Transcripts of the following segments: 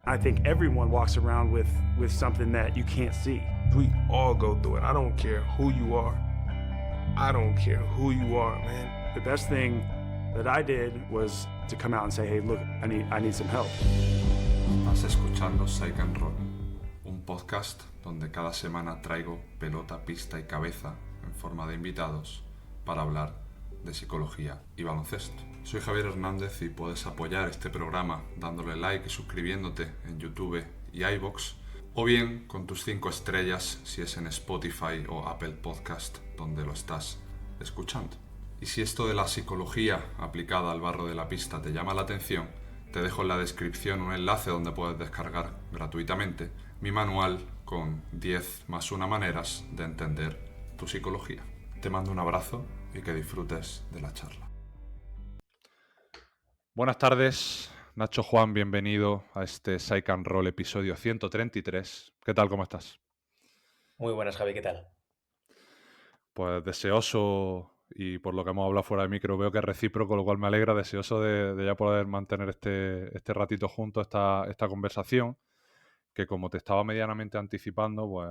I think everyone walks around with something that you can't see. We all go through it. I don't care who you are. I don't care who you are, man. The best thing that I did was to come out and say, hey, look, I need some help. Estás escuchando Psych and Roll, un podcast donde cada semana traigo pelota, pista y cabeza en forma de invitados para hablar de psicología y baloncesto. Soy Javier Hernández y puedes apoyar este programa dándole like y suscribiéndote en YouTube y iVoox, o bien con tus 5 estrellas si es en Spotify o Apple Podcast donde lo estás escuchando. Y si esto de la psicología aplicada al barro de la pista te llama la atención, te dejo en la descripción un enlace donde puedes descargar gratuitamente mi manual con 10 más 1 maneras de entender tu psicología. Te mando un abrazo y que disfrutes de la charla. Buenas tardes, Nacho Juan, bienvenido a este Psych and Roll episodio 133. ¿Qué tal, cómo estás? Muy buenas, Javi, ¿qué tal? Pues deseoso, y por lo que hemos hablado fuera de micro veo que es recíproco, lo cual me alegra, deseoso de ya poder mantener este ratito juntos, esta conversación, que como te estaba medianamente anticipando, pues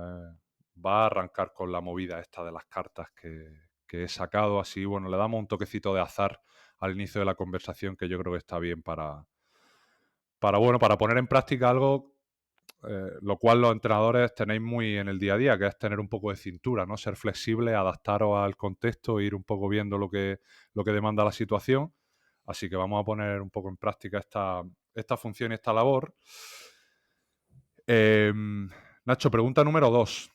va a arrancar con la movida esta de las cartas que he sacado. Así, bueno, le damos un toquecito de azar al inicio de la conversación que yo creo que está bien para poner en práctica algo lo cual los entrenadores tenéis muy en el día a día, que es tener un poco de cintura, ¿no? Ser flexibles, adaptaros al contexto, ir un poco viendo lo que demanda la situación. Así que vamos a poner un poco en práctica esta función y esta labor. Nacho, pregunta número 2.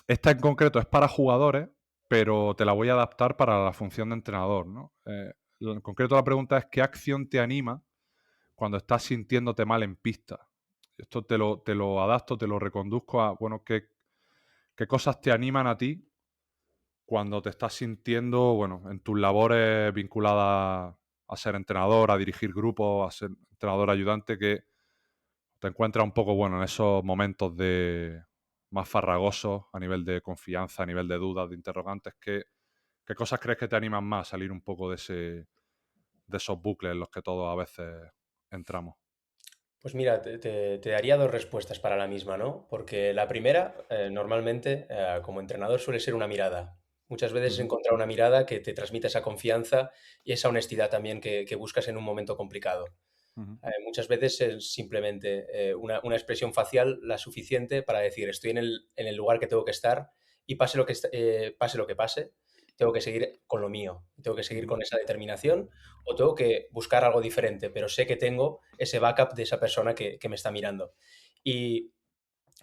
Esta en concreto es para jugadores, pero te la voy a adaptar para la función de entrenador, ¿no? En concreto la pregunta es: ¿qué acción te anima cuando estás sintiéndote mal en pista? Esto te lo adapto, te lo reconduzco a, bueno, ¿qué cosas te animan a ti cuando te estás sintiendo, bueno, en tus labores vinculadas a ser entrenador, a dirigir grupos, a ser entrenador ayudante, que te encuentras un poco, bueno, en esos momentos de más farragosos a nivel de confianza, a nivel de dudas, de interrogantes? ¿Qué cosas crees que te animan más a salir un poco de esos bucles en los que todos a veces entramos? Pues mira, te daría dos respuestas para la misma, ¿no? Porque la primera, normalmente, como entrenador, suele ser una mirada. Muchas veces encontrar una mirada que te transmite esa confianza y esa honestidad también que buscas en un momento complicado. Uh-huh. Muchas veces es simplemente una expresión facial la suficiente para decir estoy en el lugar que tengo que estar y pase lo que pase, tengo que seguir con lo mío, tengo que seguir con esa determinación o tengo que buscar algo diferente, pero sé que tengo ese backup de esa persona que me está mirando. Y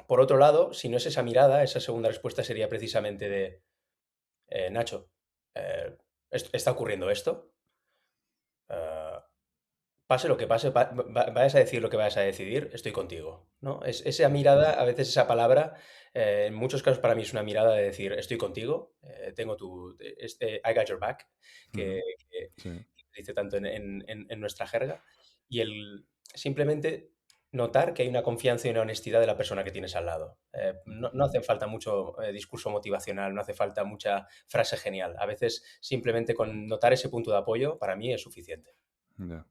por otro lado, si no es esa mirada, esa segunda respuesta sería precisamente de Nacho, ¿está ocurriendo esto? Pase lo que pase, vayas a decir lo que vayas a decidir, estoy contigo, ¿no? Esa mirada, a veces esa palabra, en muchos casos para mí es una mirada de decir, estoy contigo, tengo I got your back, que, Uh-huh. que- Sí. que se dice tanto en nuestra jerga, y simplemente notar que hay una confianza y una honestidad de la persona que tienes al lado. No hace falta mucho discurso motivacional, no hace falta mucha frase genial. A veces simplemente con notar ese punto de apoyo, para mí es suficiente. Ya.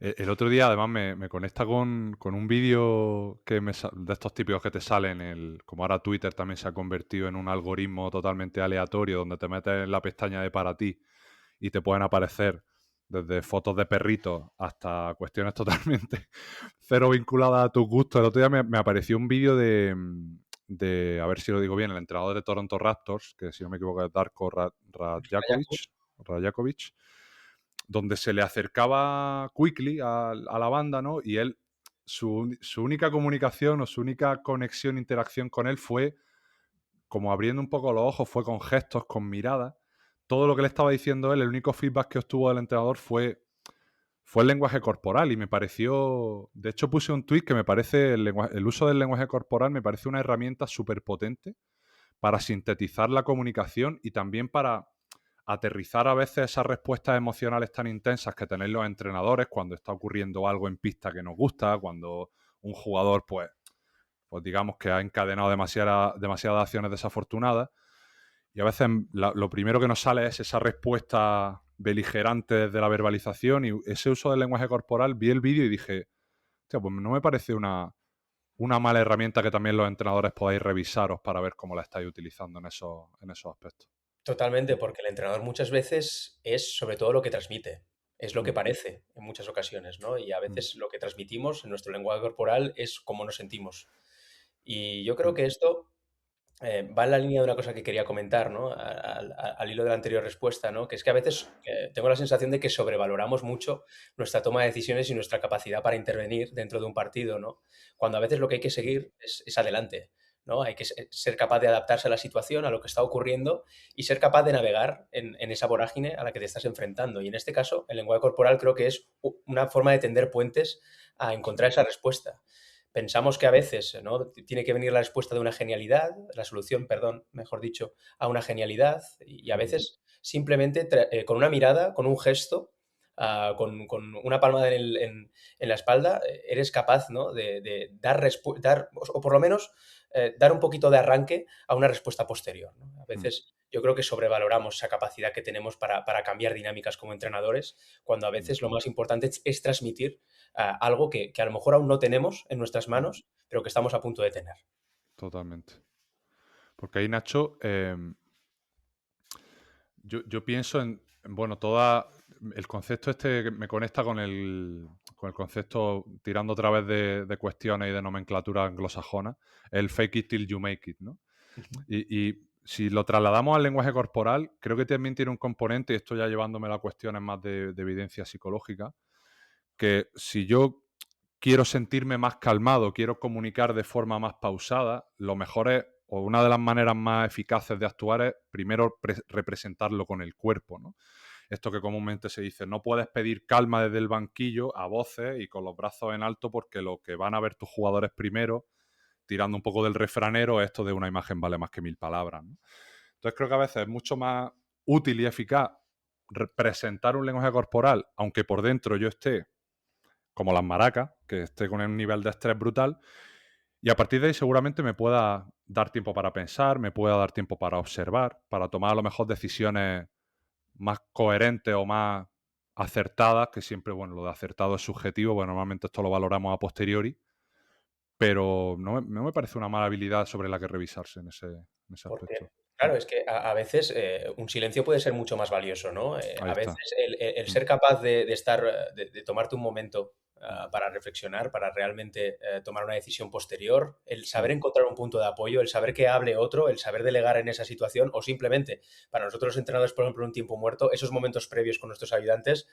El otro día, además, me conecta con un vídeo de estos típicos que te salen, como ahora Twitter también se ha convertido en un algoritmo totalmente aleatorio, donde te metes en la pestaña de para ti y te pueden aparecer desde fotos de perritos hasta cuestiones totalmente cero vinculadas a tus gustos. El otro día me apareció un vídeo de, a ver si lo digo bien, el entrenador de Toronto Raptors, que si no me equivoco es Darko Rajakovic, donde se le acercaba Quickly a la banda, ¿no? Y él, su única comunicación o su única conexión, interacción con él fue como abriendo un poco los ojos, fue con gestos, con miradas. Todo lo que le estaba diciendo él, el único feedback que obtuvo del entrenador fue el lenguaje corporal, y me pareció, de hecho puse un tuit que me parece el uso del lenguaje corporal me parece una herramienta súper potente para sintetizar la comunicación y también para aterrizar a veces esas respuestas emocionales tan intensas que tenéis los entrenadores cuando está ocurriendo algo en pista que nos gusta, cuando un jugador pues digamos que ha encadenado demasiadas acciones desafortunadas, y a veces lo primero que nos sale es esa respuesta beligerante desde la verbalización, y ese uso del lenguaje corporal. Vi el vídeo y dije, hostia, pues no me parece una mala herramienta que también los entrenadores podáis revisaros para ver cómo la estáis utilizando en esos aspectos. Totalmente, porque el entrenador muchas veces es sobre todo lo que transmite, es lo que Mm, parece en muchas ocasiones, ¿no? Y a mm, veces lo que transmitimos en nuestro lenguaje corporal es cómo nos sentimos. Y yo creo mm, que esto va en la línea de una cosa que quería comentar, ¿no? Al hilo de la anterior respuesta, ¿no? Que es que a veces tengo la sensación de que sobrevaloramos mucho nuestra toma de decisiones y nuestra capacidad para intervenir dentro de un partido, ¿no? Cuando a veces lo que hay que seguir es adelante, ¿no? Hay que ser capaz de adaptarse a la situación, a lo que está ocurriendo y ser capaz de navegar en esa vorágine a la que te estás enfrentando. Y en este caso, el lenguaje corporal creo que es una forma de tender puentes a sí, encontrar esa respuesta. Pensamos que a veces, ¿no? Tiene que venir la respuesta de una genialidad, la solución, perdón, mejor dicho, a una genialidad y a ujú, veces simplemente con una mirada, con un gesto, con una palmada en la espalda, eres capaz, ¿no? de dar, o por lo menos dar un poquito de arranque a una respuesta posterior, ¿no? A mm, veces yo creo que sobrevaloramos esa capacidad que tenemos para cambiar dinámicas como entrenadores, cuando a mm, veces lo más importante es transmitir algo que a lo mejor aún no tenemos en nuestras mm, manos, pero que estamos a punto de tener. totalmente. Porque ahí, Nacho, yo pienso bueno, el concepto este que me conecta con el concepto, tirando otra vez de cuestiones y de nomenclatura anglosajona, el fake it till you make it, ¿no? Ujú. Y si lo trasladamos al lenguaje corporal, creo que también tiene un componente, y esto ya llevándome a cuestiones más de evidencia psicológica, que si yo quiero sentirme más calmado, quiero comunicar de forma más pausada, lo mejor es, o una de las maneras más eficaces de actuar es primero representarlo con el cuerpo, ¿no? Esto que comúnmente se dice, no puedes pedir calma desde el banquillo a voces y con los brazos en alto porque lo que van a ver tus jugadores primero, tirando un poco del refranero, esto de una imagen vale más que 1000 palabras, ¿no? Entonces creo que a veces es mucho más útil y eficaz representar un lenguaje corporal, aunque por dentro yo esté como las maracas, que esté con un nivel de estrés brutal, y a partir de ahí seguramente me pueda dar tiempo para pensar, me pueda dar tiempo para observar, para tomar a lo mejor decisiones más coherentes o más acertadas, que siempre, bueno, lo de acertado es subjetivo, bueno, normalmente esto lo valoramos a posteriori, pero no me parece una mala habilidad sobre la que revisarse en ese Porque, aspecto. claro, es que a veces un silencio puede ser mucho más valioso, ¿no? Ahí A está. veces el Mm, ser capaz de estar, de tomarte un momento mm, para reflexionar, para realmente tomar una decisión posterior, el sí, saber encontrar un punto de apoyo, el saber que hable otro, el saber delegar en esa situación o simplemente para nosotros los entrenadores, por ejemplo, en un tiempo muerto, esos momentos previos con nuestros ayudantes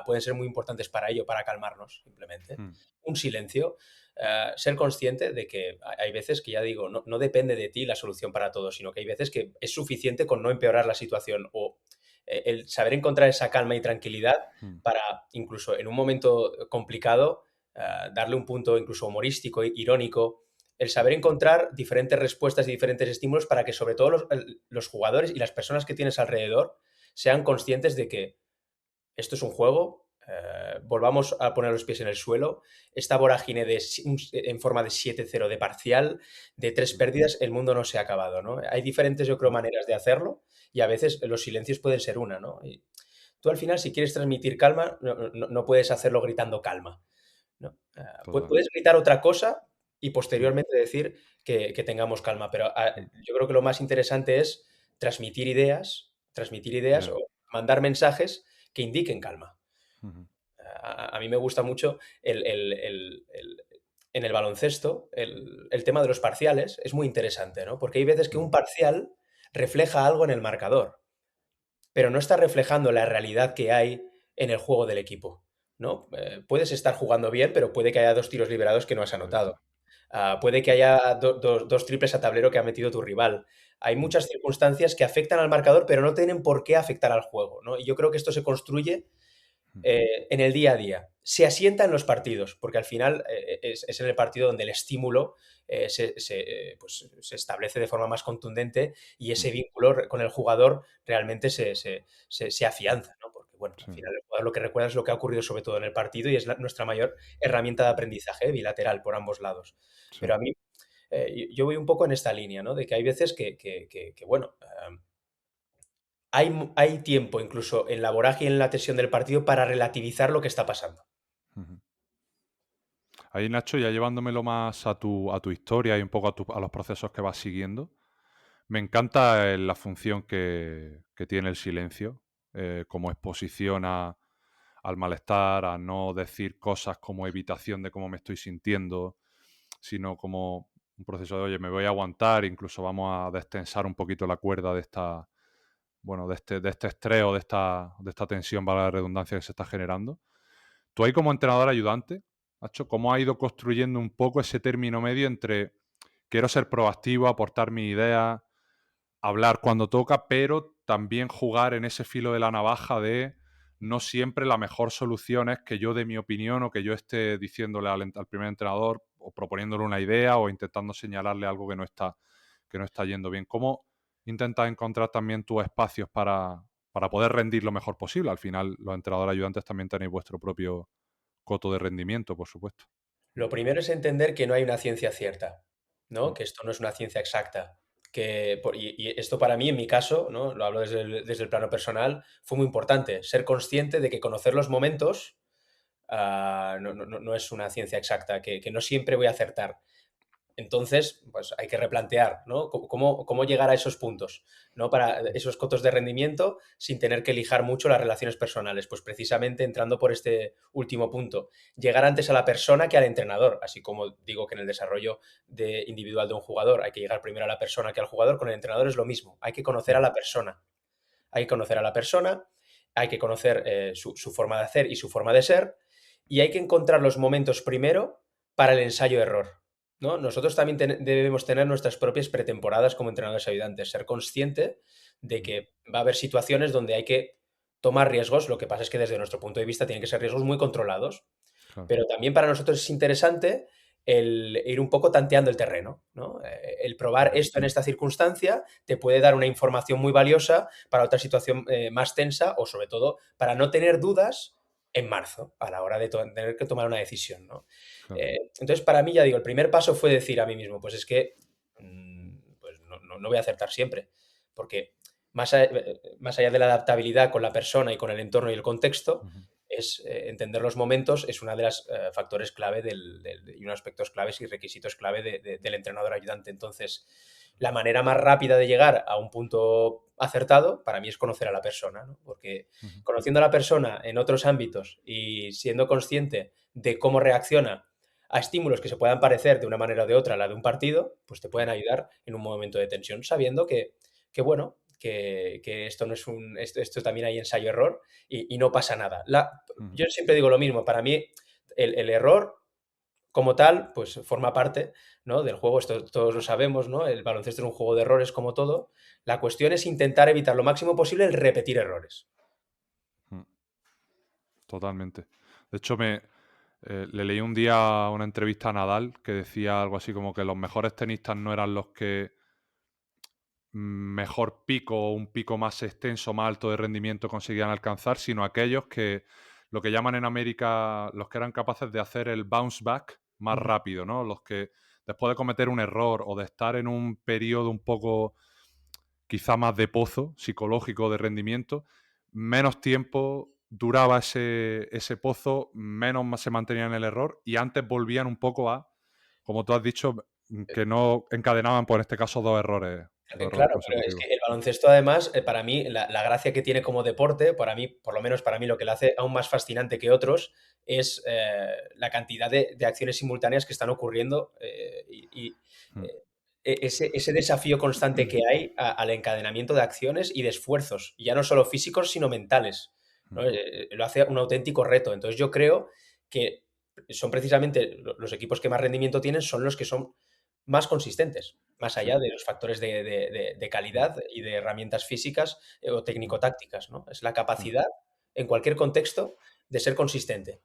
pueden ser muy importantes para ello, para calmarnos, simplemente. mm, Un silencio ser consciente de que hay veces que ya digo, no depende de ti la solución para todo, sino que hay veces que es suficiente con no empeorar la situación o el saber encontrar esa calma y tranquilidad mm, para incluso en un momento complicado darle un punto incluso humorístico, irónico, el saber encontrar diferentes respuestas y diferentes estímulos para que sobre todo los jugadores y las personas que tienes alrededor sean conscientes de que esto es un juego, volvamos a poner los pies en el suelo, esta vorágine en forma de 7-0 de parcial, de tres mm, pérdidas, el mundo no se ha acabado, ¿no? Hay diferentes, yo creo, mm, maneras de hacerlo y a veces los silencios pueden ser una, ¿no? Y tú al final, si quieres transmitir calma, no puedes hacerlo gritando calma, ¿no? total. Puedes gritar otra cosa y Mm, posteriormente decir que tengamos calma, pero mm, yo creo que lo más interesante es transmitir ideas ya, o mandar mensajes que indiquen calma. ujú, A mí me gusta mucho en el baloncesto, el tema de los parciales es muy interesante, ¿no? Porque hay veces que un mm, parcial refleja algo en el marcador, pero no está reflejando la realidad que hay en el juego del equipo, ¿no? Puedes estar jugando bien, pero puede que haya dos tiros liberados que no has ahí está. anotado. Puede que haya dos triples a tablero que ha metido tu rival. Hay Mm, muchas circunstancias que afectan al marcador, pero no tienen por qué afectar al juego, ¿no? Y yo creo que esto se construye mm, en el día a día. Se asienta en los partidos, porque al final es en el partido donde el estímulo pues, se establece de forma más contundente y ese mm, vínculo con el jugador realmente se afianza, ¿no? Porque, bueno, al sí, final el jugador lo que recuerda es lo que ha ocurrido sobre todo en el partido y es nuestra mayor herramienta de aprendizaje bilateral por ambos lados. sí. Pero a mí, yo voy un poco en esta línea, ¿no? De que hay veces bueno, hay tiempo incluso en la vorágine y en la tensión del partido para relativizar lo que está pasando. Ujú. Ahí, Nacho, ya llevándomelo más a tu historia y un poco a los procesos que vas siguiendo, me encanta la función que tiene el silencio como exposición al malestar, a no decir cosas como evitación de cómo me estoy sintiendo, sino como un proceso de, oye, me voy a aguantar, incluso vamos a destensar un poquito la cuerda de esta, bueno, de este estrés o de esta tensión, para la redundancia, que se está generando. Tú ahí como entrenador ayudante, Nacho, ¿cómo has ido construyendo un poco ese término medio entre quiero ser proactivo, aportar mi idea, hablar cuando toca, pero también jugar en ese filo de la navaja de no siempre la mejor solución es que yo dé mi opinión o que yo esté diciéndole al primer entrenador o proponiéndole una idea o intentando señalarle algo que no está yendo bien? ¿Cómo intentas encontrar también tus espacios para poder rendir lo mejor posible? Al final, los entrenadores ayudantes también tenéis vuestro propio coto de rendimiento, por supuesto. Lo primero es entender que no hay una ciencia cierta, ¿no? Mm, Que esto no es una ciencia exacta. Y esto para mí, en mi caso, ¿no? Lo hablo desde el plano personal, fue muy importante. Ser consciente de que conocer los momentos no es una ciencia exacta, que no siempre voy a acertar. Entonces, pues hay que replantear, ¿no? ¿Cómo llegar a esos puntos, ¿no? Para esos cotos de rendimiento sin tener que lijar mucho las relaciones personales. Pues precisamente entrando por este último punto, llegar antes a la persona que al entrenador, así como digo que en el desarrollo individual de un jugador hay que llegar primero a la persona que al jugador, con el entrenador es lo mismo, hay que conocer a ujú, la persona. Hay que conocer a la persona, hay que conocer su forma de hacer y su forma de ser, y hay que encontrar los momentos primero para el ensayo-error, ¿no? Nosotros también debemos tener nuestras propias pretemporadas como entrenadores ayudantes, ser consciente de ujú, que va a haber situaciones donde hay que tomar riesgos, lo que pasa es que desde nuestro punto de vista tienen que ser riesgos muy controlados, claro. pero también para nosotros es interesante el ir un poco tanteando el terreno, ¿no? El probar Ujú, esto en esta circunstancia te puede dar una información muy valiosa para otra situación más tensa o sobre todo para no tener dudas en marzo a la hora de tener que tomar una decisión, ¿no? claro. Entonces, para mí, ya digo, el primer paso fue decir a mí mismo, pues es que pues no voy a acertar siempre, porque más allá de la adaptabilidad con la persona y con el entorno y el contexto, Ujú, es entender los momentos es una de las factores clave y unos aspectos claves y requisitos clave del entrenador ayudante. Entonces, la manera más rápida de llegar a un punto acertado para mí es conocer a la persona, ¿no? Porque ujú, conociendo a la persona en otros ámbitos y siendo consciente de cómo reacciona a estímulos que se puedan parecer de una manera o de otra a la de un partido, pues te pueden claro. ayudar en un momento de tensión, sabiendo que bueno, que esto no es esto también hay ensayo-error y no pasa nada. Ujú. Yo siempre digo lo mismo, para mí el error como tal, pues forma parte, ¿no? Del juego, esto todos lo sabemos, ¿no? El baloncesto es un juego de errores como todo. La cuestión es intentar evitar lo máximo posible el repetir errores. Mm, totalmente. De hecho, le leí un día una entrevista a Nadal que decía algo así como que los mejores tenistas no eran los que mejor pico o un pico más extenso, más alto de rendimiento conseguían alcanzar, sino aquellos que lo que llaman en América los que eran capaces de hacer el bounce back más Ujú. rápido, ¿no? Los que después de cometer un error o de estar en un periodo un poco quizá más de pozo psicológico de rendimiento, menos tiempo duraba ese pozo, menos se mantenían en el error y antes volvían un poco a, como tú has dicho, que no encadenaban, por este caso, dos errores Claro, pero es consecutivos. que el baloncesto además, para mí, la gracia que tiene como deporte, para mí, por lo menos para mí, lo que lo hace aún más fascinante que otros, es la cantidad de acciones simultáneas que están ocurriendo Mm, ese desafío constante que hay al encadenamiento de acciones y de esfuerzos, y ya no solo físicos, sino mentales, mm, ¿no? Lo hace un auténtico reto. Entonces yo creo que son precisamente los equipos que más rendimiento tienen, son los que son más consistentes, más sí. allá de los factores de Mm, calidad y de herramientas físicas o mm, técnico-tácticas, ¿no? Es la mm, capacidad, en cualquier contexto, de ser consistente.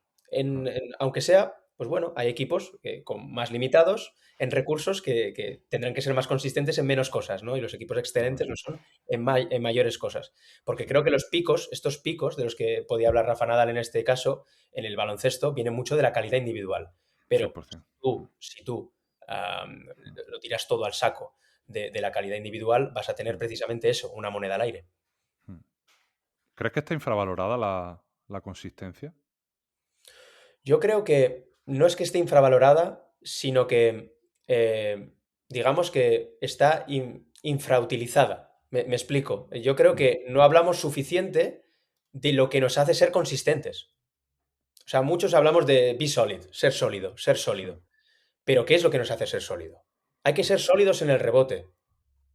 mm, Aunque sea, pues bueno, hay equipos con más limitados en recursos que tendrán que ser más consistentes en menos cosas, ¿no? Y los equipos excelentes lo 100%. son en mayores cosas. Porque Sí, creo que los picos, estos picos de los que podía hablar Rafa Nadal en este caso, en el baloncesto, vienen mucho de la calidad individual. Pero 100%. si tú am, lo tiras todo al saco de la calidad individual, vas a tener Mm, precisamente eso, una moneda al aire. mm. ¿Crees que está infravalorada la consistencia? Yo creo que, no es que esté infravalorada, sino que digamos que está infrautilizada. Me explico. Yo creo que no hablamos suficiente de lo que nos hace ser consistentes. O sea, muchos hablamos de be solid, ser sólido, ser sólido. Pero ¿qué es lo que nos hace ser sólido? Hay que ser sólidos en el rebote.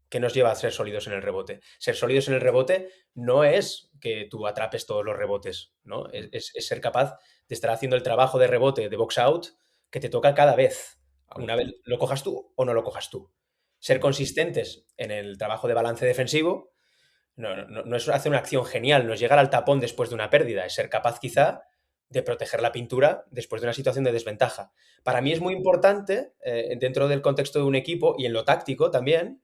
¿Qué nos lleva a ser sólidos en el rebote? Ser sólidos en el rebote no es que tú atrapes todos los rebotes, ¿no? Es ser capaz de estar haciendo el trabajo de rebote, de box out, que te toca cada vez. Una vez lo cojas tú o no lo cojas tú. Ser consistentes en el trabajo de balance defensivo no es hacer una acción genial, no es llegar al tapón después de una pérdida, es ser capaz quizá de proteger la pintura después de una situación de desventaja. Para mí es muy importante, dentro del contexto de un equipo y en lo táctico también,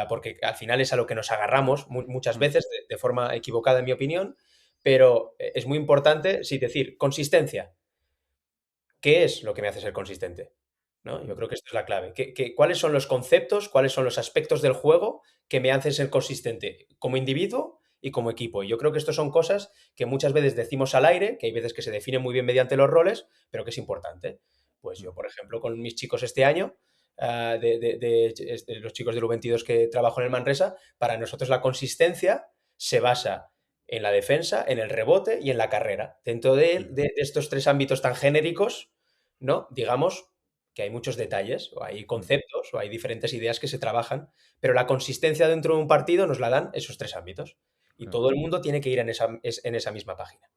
porque al final es a lo que nos agarramos muchas veces de forma equivocada, en mi opinión, pero es muy importante, sí, decir, consistencia. ¿Qué es lo que me hace ser consistente? ¿No? Yo creo que esto es la clave. ¿Cuáles son los conceptos, cuáles son los aspectos del juego que me hacen ser consistente como individuo y como equipo? Y yo creo que esto son cosas que muchas veces decimos al aire, que hay veces que se definen muy bien mediante los roles, pero que es importante. Pues yo, por ejemplo, con mis chicos este año, los chicos del U22 que trabajo en el Manresa, para nosotros la consistencia se basa en la defensa, en el rebote y en la carrera. Dentro de estos tres ámbitos tan genéricos, ¿no? Digamos que hay muchos detalles, o hay conceptos, o hay diferentes ideas que se trabajan, pero la consistencia dentro de un partido nos la dan esos tres ámbitos. Y todo el mundo tiene que ir en esa misma página.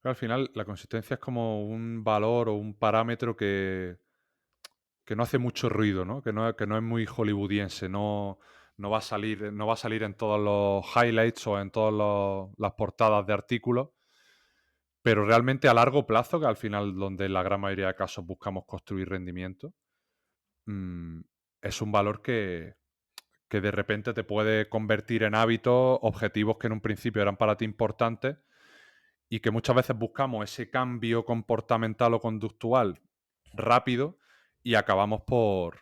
Al final, la consistencia es como un valor o un parámetro que no hace mucho ruido, ¿no? Que no es muy hollywoodiense, no va a salir en todos los highlights o en todas las portadas de artículos, pero realmente a largo plazo, que al final donde en la gran mayoría de casos buscamos construir rendimiento, es un valor que de repente te puede convertir en hábitos, objetivos que en un principio eran para ti importantes y que muchas veces buscamos ese cambio comportamental o conductual rápido y acabamos por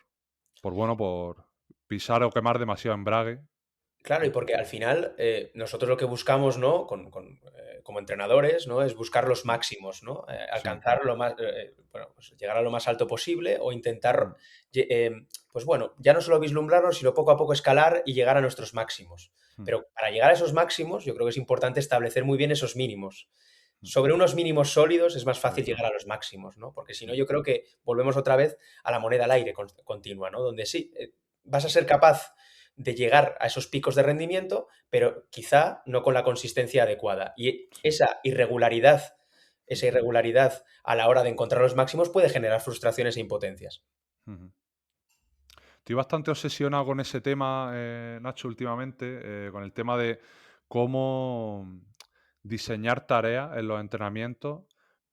pisar o quemar demasiado embrague. Claro, y porque al final nosotros lo que buscamos, ¿no? Como entrenadores, ¿no? Es buscar los máximos, ¿no? Alcanzar lo más, bueno, pues llegar a lo más alto posible o intentar, pues bueno, ya no solo vislumbrarnos, sino poco a poco escalar y llegar a nuestros máximos. Pero para llegar a esos máximos, yo creo que es importante establecer muy bien esos mínimos. Sobre unos mínimos sólidos es más fácil llegar a los máximos, ¿no? Porque si no, yo creo que volvemos otra vez a la moneda al aire continua, ¿no? Donde sí, vas a ser capaz de llegar a esos picos de rendimiento, pero quizá no con la consistencia adecuada. Y esa irregularidad a la hora de encontrar los máximos puede generar frustraciones e impotencias. Estoy bastante obsesionado con ese tema, Nacho, últimamente, con el tema de cómo diseñar tareas en los entrenamientos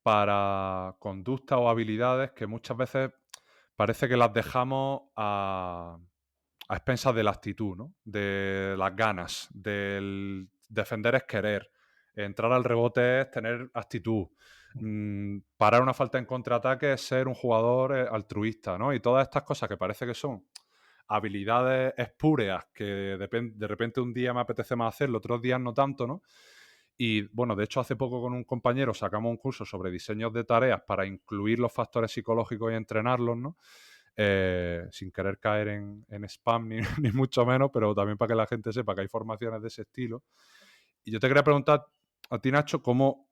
para conductas o habilidades que muchas veces parece que las dejamos a expensas de la actitud, ¿no? De las ganas, del defender es querer, entrar al rebote es tener actitud, parar una falta en contraataque es ser un jugador altruista, ¿no? Y todas estas cosas que parece que son habilidades espúreas que de repente un día me apetece más hacerlo, otros días no tanto, ¿no? Y bueno, de hecho hace poco con un compañero sacamos un curso sobre diseños de tareas para incluir los factores psicológicos y entrenarlos, ¿no? Sin querer caer en spam ni mucho menos, pero también para que la gente sepa que hay formaciones de ese estilo. Y yo te quería preguntar a ti, Nacho, cómo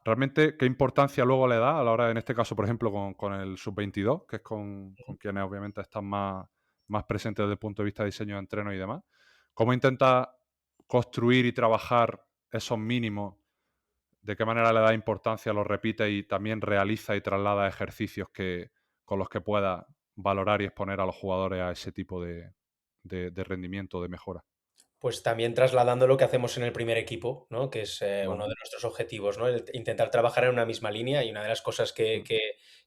realmente qué importancia luego le da a la hora, en este caso, por ejemplo, con el sub-22, que es con quienes obviamente están más presentes desde el punto de vista de diseño de entreno y demás. ¿Cómo intenta construir y trabajar esos mínimos? ¿De qué manera le da importancia, los repite y también realiza y traslada ejercicios con los que pueda valorar y exponer a los jugadores a ese tipo de rendimiento, de mejora? Pues también trasladando lo que hacemos en el primer equipo, ¿no? Que es uno de nuestros objetivos, ¿no? Intentar trabajar en una misma línea, y una de las cosas que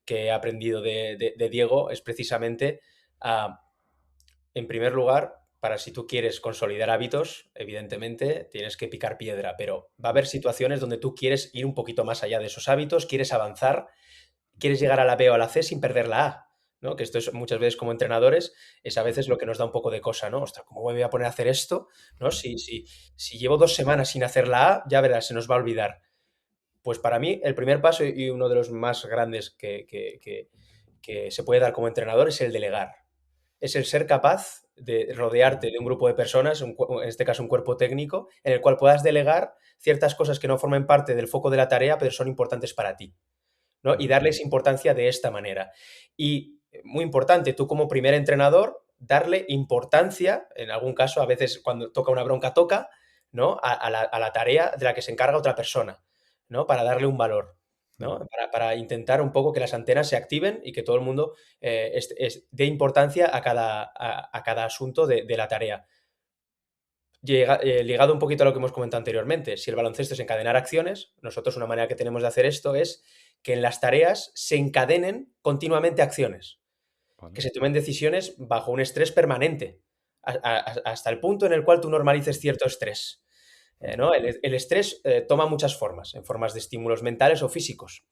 he aprendido de Diego es precisamente, en primer lugar, para si tú quieres consolidar hábitos, evidentemente tienes que picar piedra, pero va a haber situaciones donde tú quieres ir un poquito más allá de esos hábitos, quieres avanzar, quieres llegar a la B o a la C sin perder la A, ¿no? Que esto es muchas veces como entrenadores, es a veces lo que nos da un poco de cosa, ¿no? Ostras, ¿cómo me voy a poner a hacer esto? ¿No? Si llevo 2 semanas sin hacer la A, ya verás, se nos va a olvidar. Pues para mí el primer paso y uno de los más grandes que se puede dar como entrenador es el delegar. Es el ser capaz de rodearte de un grupo de personas, en este caso un cuerpo técnico, en el cual puedas delegar ciertas cosas que no formen parte del foco de la tarea, pero son importantes para ti, ¿no? Y darles importancia de esta manera. Y muy importante, tú como primer entrenador, darle importancia, en algún caso, a veces cuando toca una bronca, ¿no? A la tarea de la que se encarga otra persona, ¿no? Para darle un valor, ¿no? Para intentar un poco que las antenas se activen y que todo el mundo dé importancia a cada asunto de la tarea. Ligado un poquito a lo que hemos comentado anteriormente, si el baloncesto es encadenar acciones, nosotros una manera que tenemos de hacer esto es que en las tareas se encadenen continuamente acciones, Vale. que se tomen decisiones bajo un estrés permanente, hasta el punto en el cual tú normalices cierto estrés, ¿no? El estrés toma muchas formas, en formas de estímulos mentales o físicos,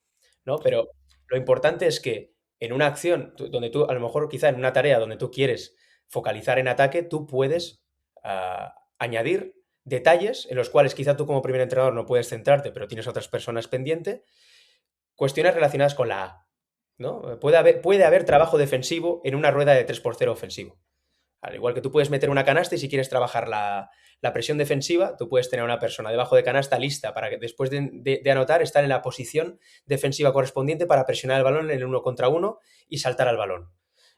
¿no? Pero lo importante es que en una acción, donde tú, a lo mejor quizá en una tarea donde tú quieres focalizar en ataque, tú puedes añadir detalles en los cuales quizá tú como primer entrenador no puedes centrarte, pero tienes otras personas pendiente, cuestiones relacionadas con la A, ¿no? Puede haber trabajo defensivo en una rueda de 3x0 ofensivo. Al igual que tú puedes meter una canasta y si quieres trabajar la presión defensiva, tú puedes tener a una persona debajo de canasta lista para que después de anotar estar en la posición defensiva correspondiente para presionar el balón en el 1 contra 1 y saltar al balón,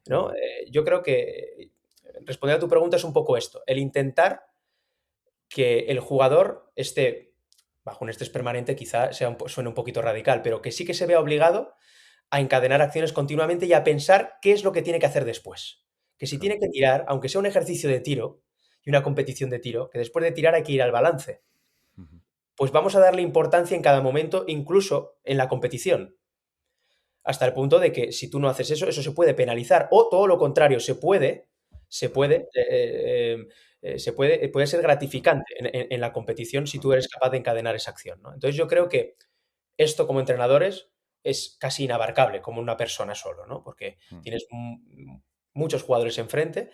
¿no? Yo creo que responder a tu pregunta es un poco esto, el intentar que el jugador esté bajo un estrés permanente, quizá suene un poquito radical, pero que sí que se vea obligado a encadenar acciones continuamente y a pensar qué es lo que tiene que hacer después. Que si tiene que tirar, aunque sea un ejercicio de tiro y una competición de tiro, que después de tirar hay que ir al balance. Pues vamos a darle importancia en cada momento, incluso en la competición. Hasta el punto de que si tú no haces eso, eso se puede penalizar. O todo lo contrario, puede ser gratificante en la competición si tú eres capaz de encadenar esa acción, ¿no? Entonces yo creo que esto como entrenadores es casi inabarcable como una persona solo, ¿no? Porque tienes muchos jugadores enfrente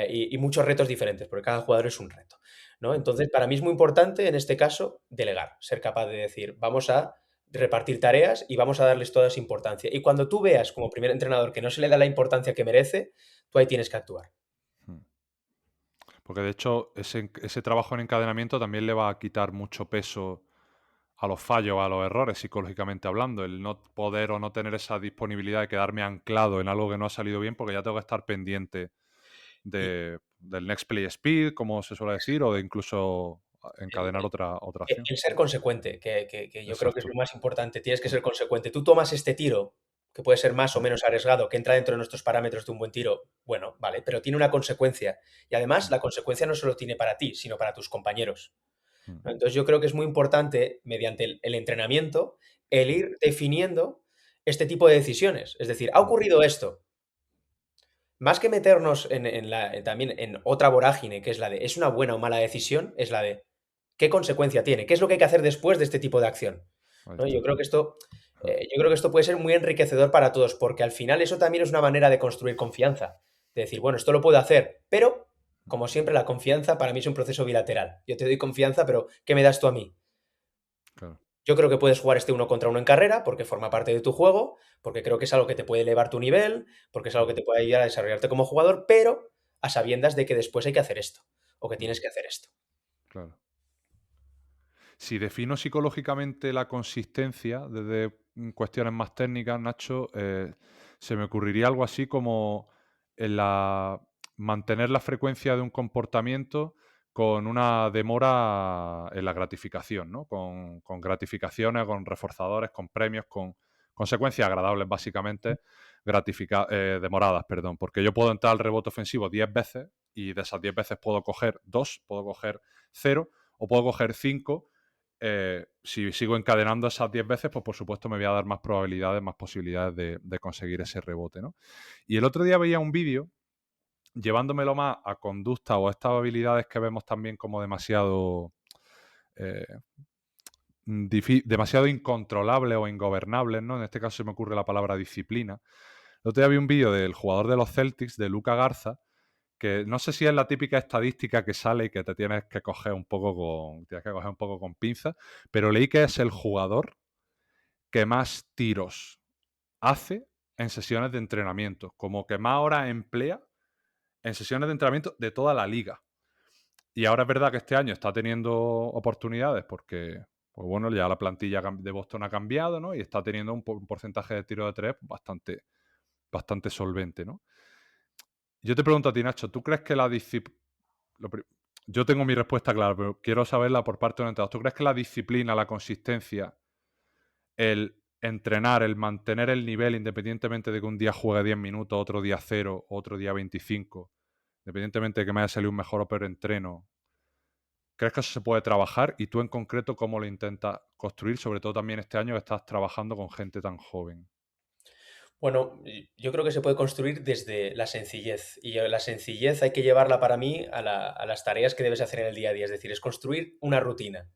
y muchos retos diferentes, porque cada jugador es un reto, ¿no? Entonces, para mí es muy importante en este caso delegar, ser capaz de decir, vamos a repartir tareas y vamos a darles toda esa importancia. Y cuando tú veas como primer entrenador que no se le da la importancia que merece, tú ahí tienes que actuar. Porque de hecho ese trabajo en encadenamiento también le va a quitar mucho peso a los fallos, a los errores, psicológicamente hablando. El no poder o no tener esa disponibilidad de quedarme anclado en algo que no ha salido bien porque ya tengo que estar pendiente del next play speed, como se suele decir, o de incluso encadenar otra acción. El ser consecuente, que yo creo que es Exacto. lo más importante. Tienes que ser consecuente. Tú tomas este tiro, que puede ser más o menos arriesgado, que entra dentro de nuestros parámetros de un buen tiro, bueno, vale, pero tiene una consecuencia. Y además, la consecuencia no solo tiene para ti, sino para tus compañeros, ¿no? Entonces, yo creo que es muy importante, mediante el entrenamiento, el ir definiendo este tipo de decisiones. Es decir, ha ocurrido esto. Más que meternos también en otra vorágine, que es la de, ¿es una buena o mala decisión? Es la de, ¿qué consecuencia tiene? ¿Qué es lo que hay que hacer después de este tipo de acción? ¿No? Yo creo que esto puede ser muy enriquecedor para todos, porque al final eso también es una manera de construir confianza. De decir, bueno, esto lo puedo hacer, pero, como siempre, la confianza para mí es un proceso bilateral. Yo te doy confianza, pero ¿qué me das tú a mí? Claro. Yo creo que puedes jugar este 1 contra 1 en carrera, porque forma parte de tu juego, porque creo que es algo que te puede elevar tu nivel, porque es algo que te puede ayudar a desarrollarte como jugador, pero a sabiendas de que después hay que hacer esto, o que tienes que hacer esto. Claro. Si defino psicológicamente la consistencia desde cuestiones más técnicas, Nacho, se me ocurriría algo así como mantener la frecuencia de un comportamiento con una demora en la gratificación, ¿no? Con gratificaciones, con reforzadores, con premios, con consecuencias agradables, básicamente, demoradas, perdón. Porque yo puedo entrar al rebote ofensivo 10 veces y de esas 10 veces puedo coger 2, puedo coger 0 o puedo coger 5. Si sigo encadenando esas 10 veces, pues por supuesto me voy a dar más probabilidades, más posibilidades de conseguir ese rebote, ¿no? Y el otro día veía un vídeo llevándomelo más a conducta o a estas habilidades que vemos también como demasiado demasiado incontrolables o ingobernables, ¿no? En este caso se me ocurre la palabra disciplina. El otro día vi un vídeo del jugador de los Celtics, de Luka Garza, que no sé si es la típica estadística que sale y que te tienes que coger un poco con pinzas, pero leí que es el jugador que más tiros hace en sesiones de entrenamiento, como que más horas emplea en sesiones de entrenamiento de toda la liga. Y ahora es verdad que este año está teniendo oportunidades porque, pues bueno, ya la plantilla de Boston ha cambiado, ¿no? Y está teniendo un porcentaje de tiro de tres bastante solvente, ¿no? Yo te pregunto a ti, Nacho, ¿tú crees que la disciplina... Yo tengo mi respuesta clara, pero quiero saberla por parte de un entrenador. ¿Tú crees que la disciplina, la consistencia, el entrenar, el mantener el nivel, independientemente de que un día juegue 10 minutos, otro día 0, otro día 25, independientemente de que me haya salido un mejor o peor entreno, ¿crees que eso se puede trabajar? Y tú en concreto, ¿cómo lo intentas construir? Sobre todo también este año que estás trabajando con gente tan joven. Bueno, yo creo que se puede construir desde la sencillez. Y la sencillez hay que llevarla para mí a las tareas que debes hacer en el día a día. Es decir, es construir una rutina,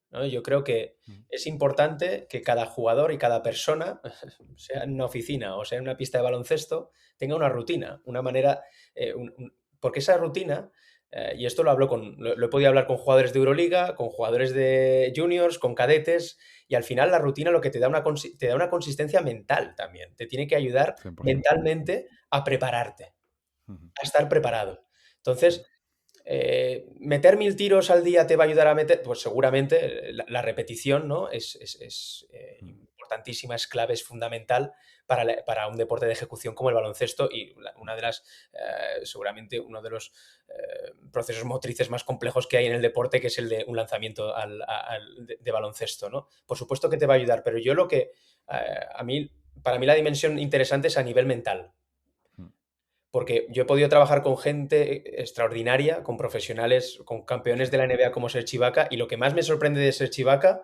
¿no? Yo creo que es importante que cada jugador y cada persona, sea en una oficina o sea en una pista de baloncesto, tenga una rutina, una manera, porque esa rutina, y esto lo he podido hablar con jugadores de Euroliga, con jugadores de juniors, con cadetes, y al final la rutina lo que te da te da una consistencia mental también, te tiene que ayudar 100%. mentalmente a prepararte, a estar preparado. Entonces, meter 1000 tiros al día te va a ayudar a meter, pues seguramente la repetición, ¿no? Es importantísima, es clave, es fundamental para un deporte de ejecución como el baloncesto y una de las, seguramente uno de los procesos motrices más complejos que hay en el deporte, que es el de un lanzamiento de baloncesto, ¿no? Por supuesto que te va a ayudar, pero yo lo que, para mí la dimensión interesante es a nivel mental. Porque yo he podido trabajar con gente extraordinaria, con profesionales, con campeones de la NBA como Serge Ibaka, y lo que más me sorprende de Serge Ibaka,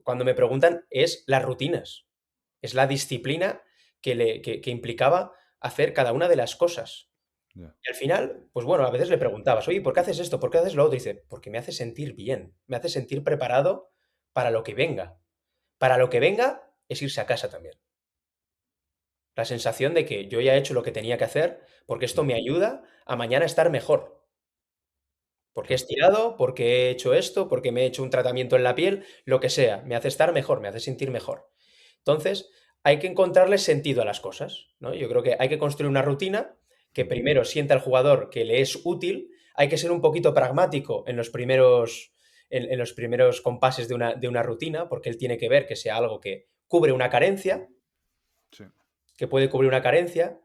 cuando me preguntan, es las rutinas. Es la disciplina que implicaba hacer cada una de las cosas. Yeah. Y al final, pues bueno, a veces le preguntabas, oye, ¿por qué haces esto? ¿Por qué haces lo otro? Y dice, porque me hace sentir bien, me hace sentir preparado para lo que venga. Para lo que venga es irse a casa también. La sensación de que yo ya he hecho lo que tenía que hacer, porque esto me ayuda a mañana estar mejor. Porque he estirado, porque he hecho esto, porque me he hecho un tratamiento en la piel, lo que sea, me hace estar mejor, me hace sentir mejor. Entonces, hay que encontrarle sentido a las cosas, ¿no? Yo creo que hay que construir una rutina que primero sienta al jugador que le es útil, hay que ser un poquito pragmático en los primeros compases de una rutina, porque él tiene que ver que sea algo que cubre una carencia, Sí. que puede cubrir una carencia,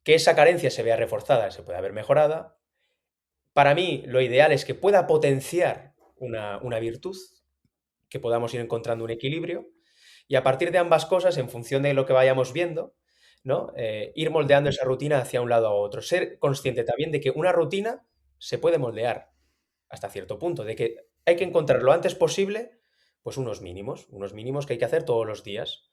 que esa carencia se vea reforzada, se pueda ver mejorada. Para mí, lo ideal es que pueda potenciar una virtud, que podamos ir encontrando un equilibrio, y a partir de ambas cosas, en función de lo que vayamos viendo, ¿no? Ir moldeando esa rutina hacia un lado a otro. Ser consciente también de que una rutina se puede moldear hasta cierto punto, de que hay que encontrar lo antes posible, pues unos mínimos que hay que hacer todos los días,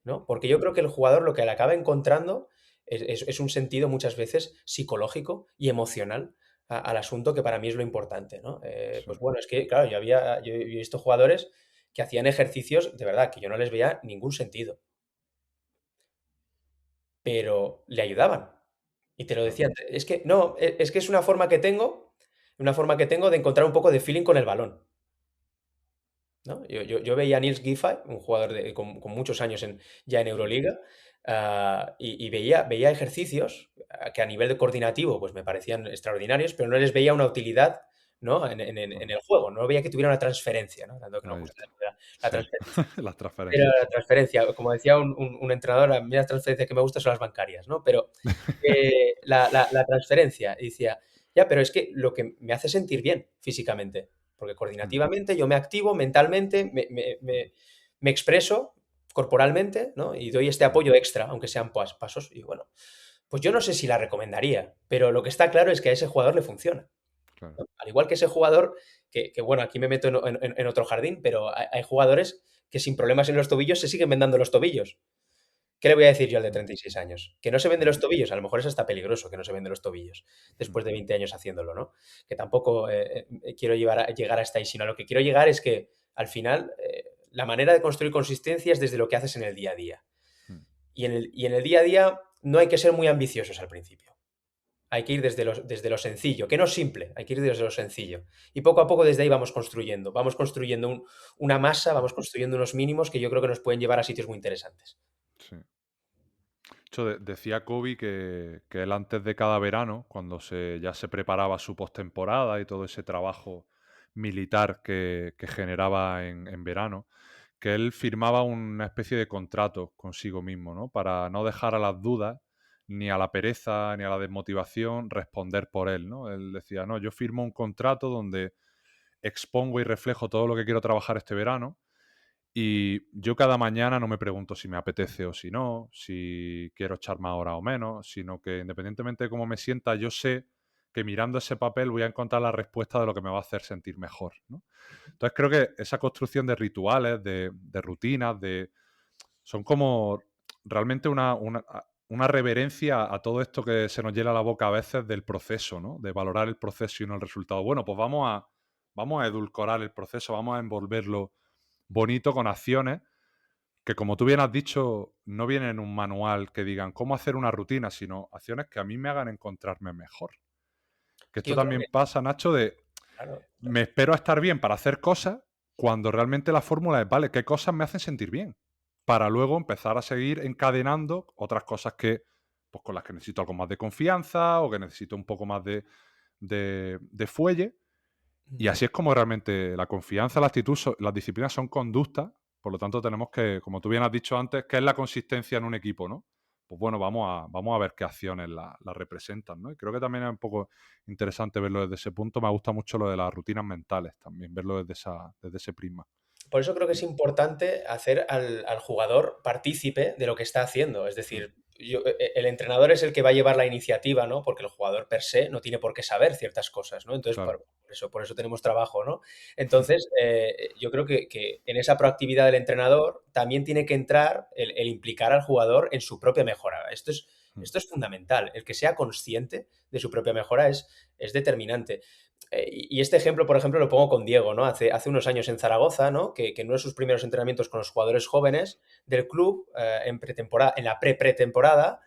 ¿no? Porque yo creo que el jugador lo que le acaba encontrando es un sentido muchas veces psicológico y emocional al asunto, que para mí es lo importante, ¿no? Pues bueno, es que, claro, yo he visto jugadores que hacían ejercicios, de verdad, que yo no les veía ningún sentido, pero le ayudaban. Y te lo decían, es que no, es que es una forma que tengo de encontrar un poco de feeling con el balón, ¿no? Yo veía a Niels Giffey, un jugador con muchos años ya en Euroliga, y veía ejercicios que a nivel de coordinativo pues me parecían extraordinarios, pero no les veía una utilidad, ¿no? en el juego, no veía que tuviera una transferencia, ¿no? Tanto que nos Ahí gusta está. la Sí. transferencia. Las Pero transferencias. la transferencia, como decía un entrenador, a mí las transferencias que me gustan son las bancarias, ¿no? Pero la transferencia, y decía, ya, pero es que lo que me hace sentir bien físicamente, porque coordinativamente yo me activo mentalmente, me expreso corporalmente, ¿no? Y doy este apoyo extra, aunque sean pasos, y bueno, pues yo no sé si la recomendaría, pero lo que está claro es que a ese jugador le funciona. Claro. ¿No? Al igual que ese jugador, bueno, aquí me meto en otro jardín, pero hay jugadores que sin problemas en los tobillos se siguen vendando los tobillos. ¿Qué le voy a decir yo al de 36 años? Que no se vende los tobillos, a lo mejor es hasta peligroso que no se vende los tobillos después de 20 años haciéndolo, ¿no? Que tampoco quiero llegar hasta ahí, sino a lo que quiero llegar es que al final la manera de construir consistencia es desde lo que haces en el día a día. Y en el día a día no hay que ser muy ambiciosos al principio. Hay que ir desde lo sencillo, que no es simple, hay que ir desde lo sencillo. Y poco a poco desde ahí vamos construyendo. Vamos construyendo una masa, vamos construyendo unos mínimos que yo creo que nos pueden llevar a sitios muy interesantes. Sí. De hecho, decía Kobe que él antes de cada verano, cuando ya se preparaba su postemporada y todo ese trabajo militar que generaba en verano, que él firmaba una especie de contrato consigo mismo, ¿no? Para no dejar a las dudas, ni a la pereza, ni a la desmotivación responder por él, ¿no? Él decía, no, yo firmo un contrato donde expongo y reflejo todo lo que quiero trabajar este verano y yo cada mañana no me pregunto si me apetece o si no, si quiero echar más horas o menos, sino que independientemente de cómo me sienta, yo sé que mirando ese papel voy a encontrar la respuesta de lo que me va a hacer sentir mejor, ¿no? Entonces creo que esa construcción de rituales, de rutinas, son como realmente una reverencia a todo esto que se nos llena la boca a veces del proceso, ¿no? De valorar el proceso y no el resultado. Bueno, pues vamos a edulcorar el proceso, vamos a envolverlo bonito con acciones que, como tú bien has dicho, no vienen en un manual que digan cómo hacer una rutina, sino acciones que a mí me hagan encontrarme mejor. Que esto Yo creo también que, pasa, Nacho, de claro, me espero a estar bien para hacer cosas cuando realmente la fórmula es, vale, ¿qué cosas me hacen sentir bien? Para luego empezar a seguir encadenando otras cosas pues con las que necesito algo más de confianza o que necesito un poco más de fuelle. Y así es como realmente la confianza, la actitud, las disciplinas son conductas. Por lo tanto, tenemos que, como tú bien has dicho antes, ¿qué es la consistencia en un equipo, no? Pues bueno, vamos a ver qué acciones la representan, ¿no? Y creo que también es un poco interesante verlo desde ese punto. Me gusta mucho lo de las rutinas mentales también, verlo desde ese prisma. por eso creo que es importante hacer al jugador partícipe de lo que está haciendo. Es Mm, decir, el entrenador es el que va a llevar la iniciativa, ¿no? Porque el jugador per se no tiene por qué saber ciertas cosas, ¿no? Entonces, claro. por eso tenemos trabajo, ¿no? Entonces, yo creo que en esa proactividad del entrenador también tiene que entrar el implicar al jugador en su propia mejora. Mm, Esto es fundamental. El que sea consciente de su propia mejora es determinante. Y este ejemplo, por ejemplo, lo pongo con Diego, ¿no? Hace unos años en Zaragoza, ¿no? Que en uno de sus primeros entrenamientos con los jugadores jóvenes del club, en la pretemporada,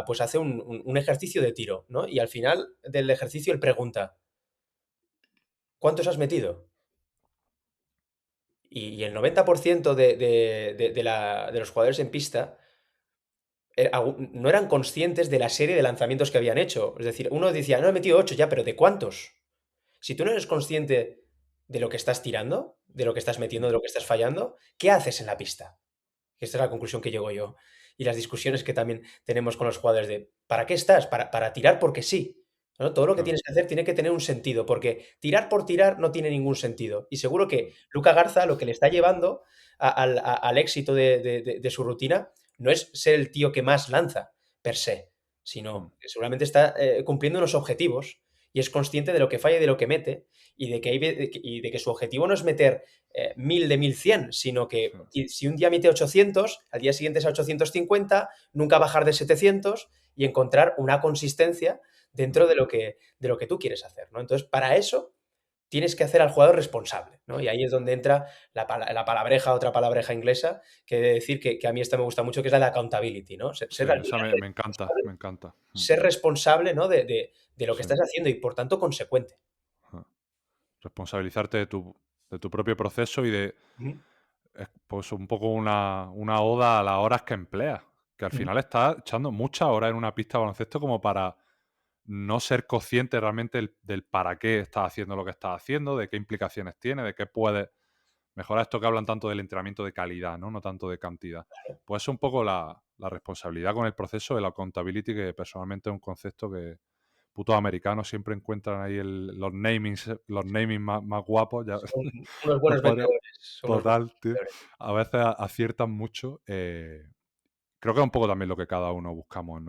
pues hace un ejercicio de tiro, ¿no? Y al final del ejercicio él pregunta, ¿cuántos has metido? Y el 90% de los jugadores en pista no eran conscientes de la serie de lanzamientos que habían hecho. Es decir, uno decía, no, he metido 8 ya, pero ¿de cuántos? Si tú no eres consciente de lo que estás tirando, de lo que estás metiendo, mm, de lo que estás fallando, ¿qué haces en la pista? Esta es la conclusión que llego yo. Y las discusiones que también tenemos con los jugadores de ¿para qué estás? Para tirar porque sí. ¿No? Todo lo que claro. tienes que hacer tiene que tener un sentido, porque tirar por tirar no tiene ningún sentido. Y seguro que Luca Garza lo que le está llevando al éxito de su rutina no es ser el tío que más lanza, per se, Mm, sino que seguramente está cumpliendo unos objetivos y es consciente de lo que falla y de lo que mete y de que su objetivo no es meter 1000 de 1100, sino que sí. si un día mete 800, al día siguiente es a 850, nunca bajar de 700 y encontrar una consistencia Mm, dentro de lo que tú quieres hacer, ¿no? Entonces, para eso tienes que hacer al jugador responsable, ¿no? Y ahí es donde entra la palabreja, otra palabreja inglesa, que he de decir que a mí esta me gusta mucho, que es la de accountability, ¿no? sí, esa me encanta, me encanta. Mm, ser responsable, ¿no? De lo que sí. estás haciendo y, por tanto, consecuente. Ajá. Responsabilizarte de tu propio proceso y Ujú, pues un poco una oda a las horas que empleas. Que al ujú. final estás echando muchas horas en una pista de baloncesto como para no ser consciente realmente del para qué estás haciendo lo que estás haciendo, de qué implicaciones tiene, de qué puedes mejorar. Esto que hablan tanto del entrenamiento de calidad, no tanto de cantidad. Pues es un poco la responsabilidad con el proceso de la accountability, que personalmente es un concepto que putos americanos siempre encuentran ahí los namings más guapos. Ya, Son unos los buenos podría- vendedores, son unos buenos Total, tío. vendedores. A veces aciertan mucho. Creo que es un poco también lo que cada uno buscamos en Ujú.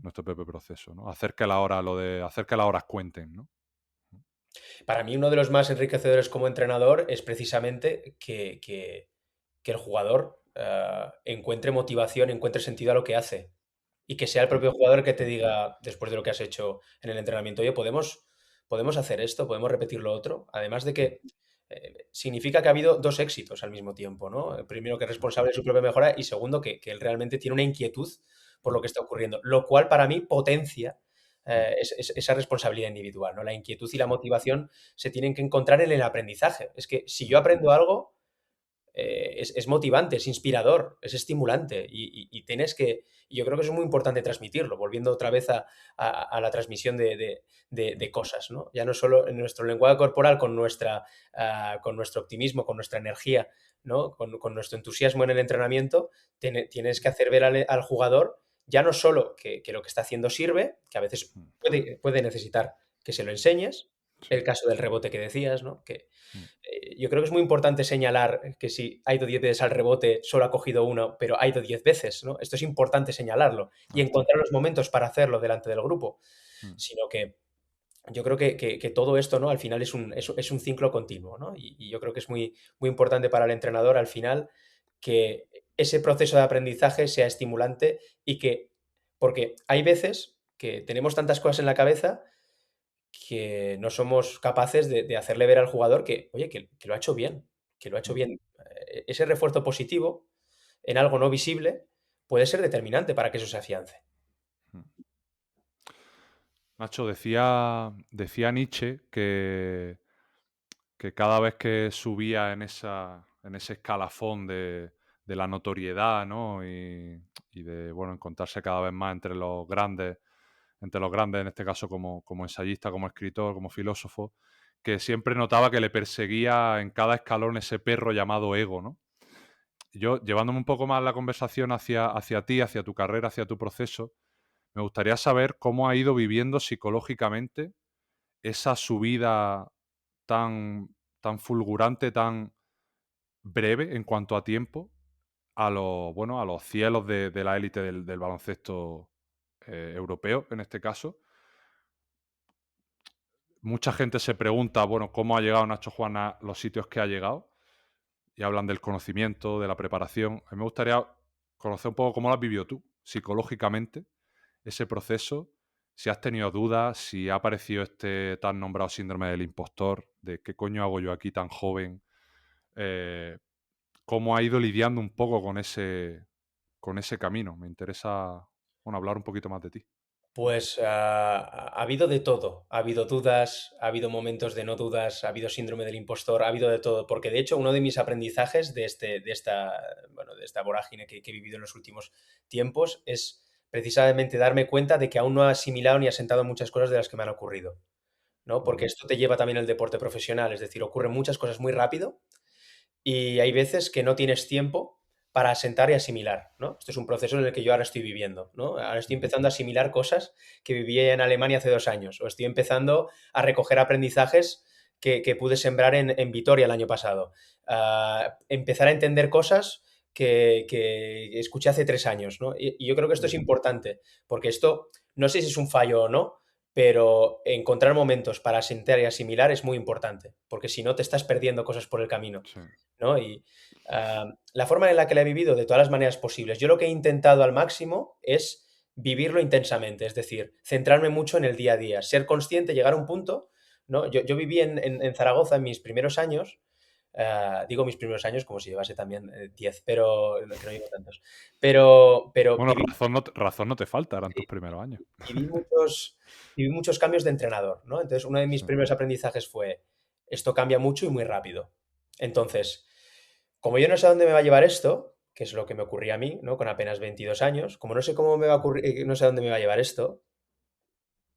nuestro propio proceso, ¿no? Hacer que las horas cuenten, ¿no? Para mí, uno de los más enriquecedores como entrenador es precisamente que el jugador encuentre motivación, encuentre sentido a lo que hace. Y que sea el Mm, propio jugador el que te diga, después de lo que has hecho en el entrenamiento, oye, podemos hacer esto, podemos repetir lo otro. Además de mm, que significa que ha habido dos éxitos al mismo tiempo, ¿no? Primero, que es mm, responsable de su propia mejora y segundo, que él realmente tiene una inquietud por lo que está ocurriendo, lo cual para mí potencia esa responsabilidad individual, ¿no? La inquietud y la motivación se tienen que encontrar en el aprendizaje. Es que si yo aprendo algo, es motivante, es inspirador, es estimulante y tienes que... Y yo creo que eso es muy importante transmitirlo, volviendo otra vez a la transmisión de cosas, ¿no? Ya no solo en nuestro lenguaje corporal, con nuestro optimismo, con nuestra energía, ¿no? Con nuestro entusiasmo en el entrenamiento, tienes que hacer ver al jugador ya no solo que lo que está haciendo sirve, que a veces puede necesitar que se lo enseñes, el caso del rebote que decías, ¿no? Que yo creo que es muy importante señalar que si ha ido 10 veces al rebote, solo ha cogido uno, pero ha ido 10 veces, ¿no? Esto es importante señalarlo y encontrar los momentos para hacerlo delante del grupo, sino que yo creo que todo esto, ¿no? Al final es un ciclo continuo, ¿no? Y yo creo que es muy, muy importante para el entrenador al final que ese proceso de aprendizaje sea estimulante porque hay veces que tenemos tantas cosas en la cabeza que no somos capaces de hacerle ver al jugador que, oye, que lo ha hecho bien, que lo ha hecho bien. Ese refuerzo positivo en algo no visible puede ser determinante para que eso se afiance. Nacho, decía Nietzsche que cada vez que subía en ese escalafón de la notoriedad, ¿no? Y de, bueno, encontrarse cada vez más entre los grandes, en este caso como ensayista, como escritor, como filósofo, que siempre notaba que le perseguía en cada escalón ese perro llamado ego, ¿no? Yo, llevándome un poco más la conversación hacia ti, hacia tu carrera, hacia tu proceso, me gustaría saber cómo ha ido viviendo psicológicamente esa subida tan fulgurante, tan breve en cuanto a tiempo, a los cielos de la élite del baloncesto europeo, en este caso. Mucha gente se pregunta, bueno, cómo ha llegado Nacho Juan a los sitios que ha llegado, y hablan del conocimiento, de la preparación. A mí me gustaría conocer un poco cómo lo has vivido tú, psicológicamente, ese proceso, si has tenido dudas, si ha aparecido este tan nombrado síndrome del impostor, de qué coño hago yo aquí tan joven, cómo ha ido lidiando un poco con ese camino. Me interesa, bueno, hablar un poquito más de ti. Pues ha habido de todo. Ha habido dudas, ha habido momentos de no dudas, ha habido síndrome del impostor, ha habido de todo. Porque de hecho uno de mis aprendizajes de esta vorágine que he vivido en los últimos tiempos es precisamente darme cuenta de que aún no he asimilado ni asentado muchas cosas de las que me han ocurrido, ¿no? Porque esto te lleva también al deporte profesional, es decir, ocurren muchas cosas muy rápido y hay veces que no tienes tiempo para asentar y asimilar, ¿no? Esto es un proceso en el que yo ahora estoy viviendo, ¿no? Ahora estoy empezando a asimilar cosas que viví en Alemania hace 2 años, o estoy empezando a recoger aprendizajes que pude sembrar en Vitoria el año pasado. Empezar a entender cosas que escuché hace 3 años, ¿no? Y yo creo que esto es importante, porque esto, no sé si es un fallo o no, pero encontrar momentos para asentar y asimilar es muy importante, porque si no te estás perdiendo cosas por el camino, Sí. ¿no? Y la forma en la que la he vivido, de todas las maneras posibles, yo lo que he intentado al máximo es vivirlo intensamente, es decir, centrarme mucho en el día a día, ser consciente, llegar a un punto, ¿no? Yo viví en Zaragoza en mis primeros años, digo mis primeros años como si llevase también 10, pero que no llevo tantos. Pero Bueno, viví, razón no te falta, eran tus sí, primeros años. viví muchos cambios de entrenador, ¿no? Entonces, uno de mis Sí. primeros aprendizajes fue, esto cambia mucho y muy rápido. Entonces, como yo no sé a dónde me va a llevar esto, que es lo que me ocurría a mí, ¿no? Con apenas 22 años, como no sé cómo me va a ocurrir, no sé a dónde me va a llevar esto,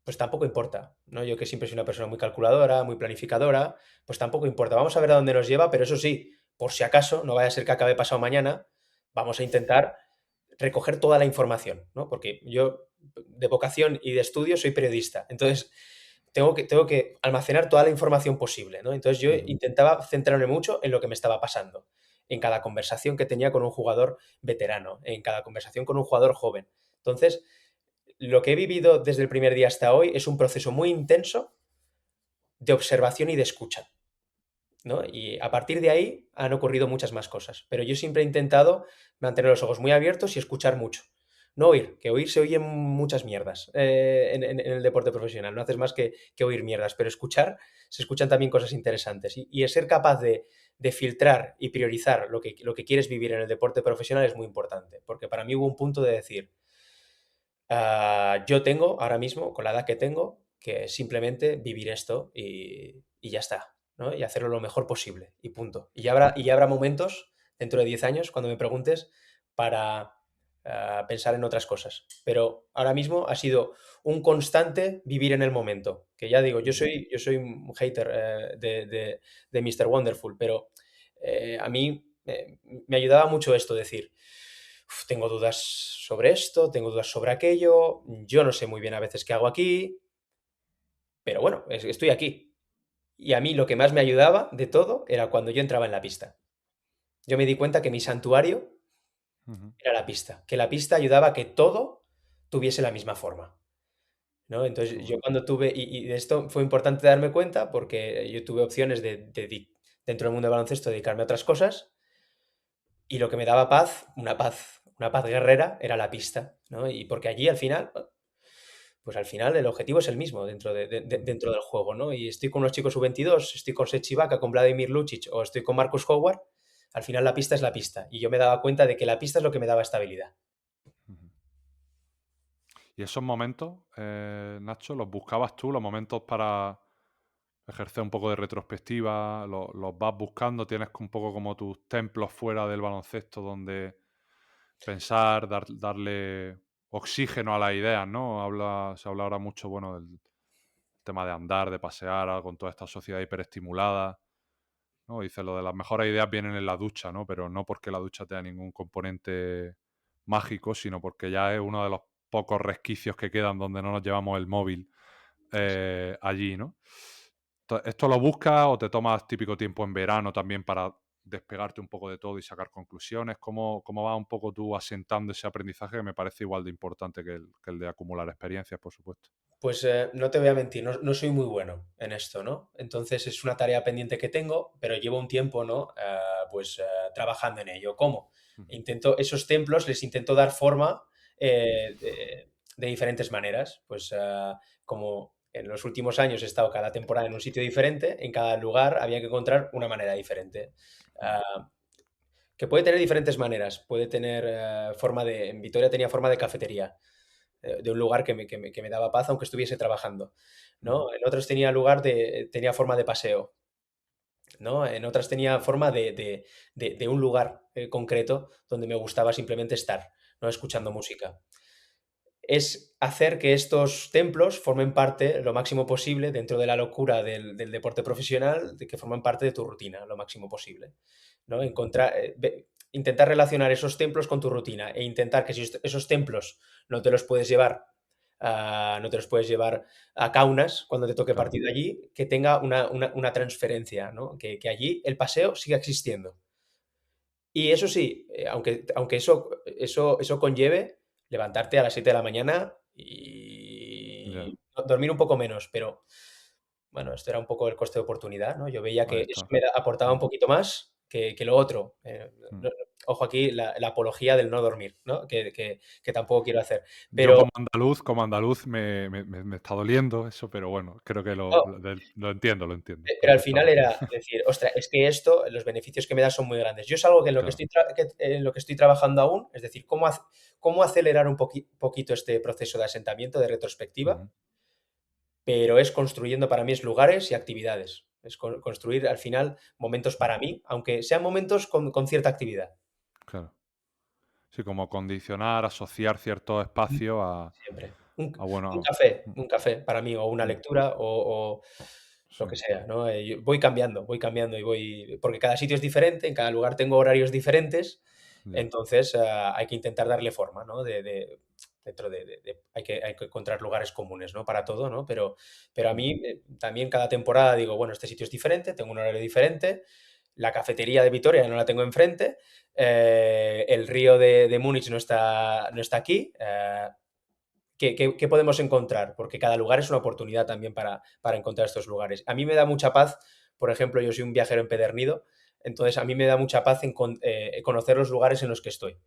pues tampoco importa, ¿no? Yo que siempre soy una persona muy calculadora, muy planificadora, pues tampoco importa. Vamos a ver a dónde nos lleva, pero eso sí, por si acaso, no vaya a ser que acabe pasado mañana, vamos a intentar recoger toda la información, ¿no? Porque yo, de vocación y de estudio, soy periodista. Entonces, tengo que almacenar toda la información posible, ¿no? Entonces, yo intentaba centrarme mucho en lo que me estaba pasando, en cada conversación que tenía con un jugador veterano, en cada conversación con un jugador joven. Entonces, lo que he vivido desde el primer día hasta hoy es un proceso muy intenso de observación y de escucha, ¿no? Y a partir de ahí han ocurrido muchas más cosas. Pero yo siempre he intentado mantener los ojos muy abiertos y escuchar mucho. No oír, que oír se oyen muchas mierdas en el deporte profesional. No haces más que oír mierdas, pero escuchar, se escuchan también cosas interesantes. Y el ser capaz de filtrar y priorizar lo que quieres vivir en el deporte profesional es muy importante. Porque para mí hubo un punto de decir, Yo tengo ahora mismo, con la edad que tengo, que simplemente vivir esto y ya está, ¿no? Y hacerlo lo mejor posible y punto. Y ya habrá momentos dentro de 10 años, cuando me preguntes, para pensar en otras cosas. Pero ahora mismo ha sido un constante vivir en el momento. Que ya digo, yo soy un hater de Mr. Wonderful, pero a mí me ayudaba mucho esto, decir, "Uf, tengo dudas sobre esto, tengo dudas sobre aquello, yo no sé muy bien a veces qué hago aquí, pero bueno, estoy aquí". Y a mí lo que más me ayudaba de todo era cuando yo entraba en la pista. Yo me di cuenta que mi santuario Ujú. era la pista, que la pista ayudaba a que todo tuviese la misma forma, ¿no? Qué Entonces, yo bueno. cuando tuve, y de esto fue importante darme cuenta porque yo tuve opciones dentro del mundo del baloncesto, dedicarme a otras cosas, y lo que me daba paz guerrera era la pista, ¿no? Y porque allí al final, pues al final el objetivo es el mismo Ujú. dentro del juego, ¿no? Y estoy con los chicos U22, estoy con Serge Ibaka, con Vladimir Lucic o estoy con Marcus Howard, al final la pista es la pista. Y yo me daba cuenta de que la pista es lo que me daba estabilidad. Ujú. ¿Y esos momentos, Nacho, los buscabas tú, los momentos para ejercer un poco de retrospectiva? ¿Los vas buscando? ¿Tienes un poco como tus templos fuera del baloncesto donde pensar, darle oxígeno a las ideas, ¿no? Se habla ahora mucho, bueno, del tema de andar, de pasear con toda esta sociedad hiperestimulada, ¿no? Dice, lo de las mejores ideas vienen en la ducha, ¿no? Pero no porque la ducha tenga ningún componente mágico, sino porque ya es uno de los pocos resquicios que quedan donde no nos llevamos el móvil allí, ¿no? ¿Esto lo buscas o te tomas típico tiempo en verano también para despegarte un poco de todo y sacar conclusiones? ¿Cómo vas un poco tú asentando ese aprendizaje que me parece igual de importante que el de acumular experiencias, por supuesto? Pues no te voy a mentir, no soy muy bueno en esto, ¿no? Entonces es una tarea pendiente que tengo, pero llevo un tiempo, ¿no? Pues trabajando en ello. ¿Cómo? Ujú. Esos templos les intento dar forma de diferentes maneras. Pues como en los últimos años he estado cada temporada en un sitio diferente, en cada lugar había que encontrar una manera diferente. Ujú. Ah, que puede tener diferentes maneras. Puede tener en Vitoria tenía forma de cafetería, de un lugar que me daba paz aunque estuviese trabajando, Ujú. ¿no? En otros tenía forma de paseo, ¿no? En otras tenía forma de un lugar concreto donde me gustaba simplemente estar, ¿no? Escuchando música. Es hacer que estos templos formen parte lo máximo posible dentro de la locura del deporte profesional, de que formen parte de tu rutina lo máximo posible, ¿no? Ujú. Intentar relacionar esos templos con tu rutina e intentar que si esos templos no te los puedes llevar no te los puedes llevar a Kaunas cuando te toque Claro, partido allí, que tenga una transferencia, ¿no? Que allí el paseo siga existiendo. Y eso sí, aunque eso conlleve levantarte a las 7 de la mañana ya, y dormir un poco menos, pero bueno, esto era un poco el coste de oportunidad, ¿no? Yo veía que ahí eso está. aportaba un Mm, poquito más que lo otro. mm. Ojo aquí la apología del no dormir, ¿no? Que tampoco quiero hacer. Yo Pero como andaluz me está doliendo eso, pero bueno, creo que no, lo entiendo, lo entiendo pero al final perfectamente. era decir, ostras, es que esto, los beneficios que me da son muy grandes. Yo es algo que Claro. en lo que estoy trabajando aún, es decir, cómo acelerar un poquito este proceso de asentamiento, de retrospectiva, Ujú. pero es construyendo para mí es lugares y actividades. Es construir al final momentos Mm, para mí, aunque sean momentos con cierta actividad. claro. Sí, como condicionar, asociar ciertos espacios Siempre. a bueno. Un café para mí, o una Mm, lectura, o sí, lo que sea, ¿no? Yo voy cambiando y porque cada sitio es diferente, en cada lugar tengo horarios diferentes, ya. entonces hay que intentar darle forma, ¿no? Hay que encontrar lugares comunes, ¿no? Para todo, ¿no? Pero a Mm, mí también cada temporada digo, bueno, este sitio es diferente, tengo un horario diferente, la cafetería de Vitoria no la tengo enfrente, el río de Múnich no está aquí. ¿Qué podemos encontrar? Porque cada lugar es una oportunidad también para encontrar estos lugares. A mí me da mucha paz, por ejemplo, yo soy un viajero empedernido, entonces a mí me da mucha paz conocer los lugares en los que estoy,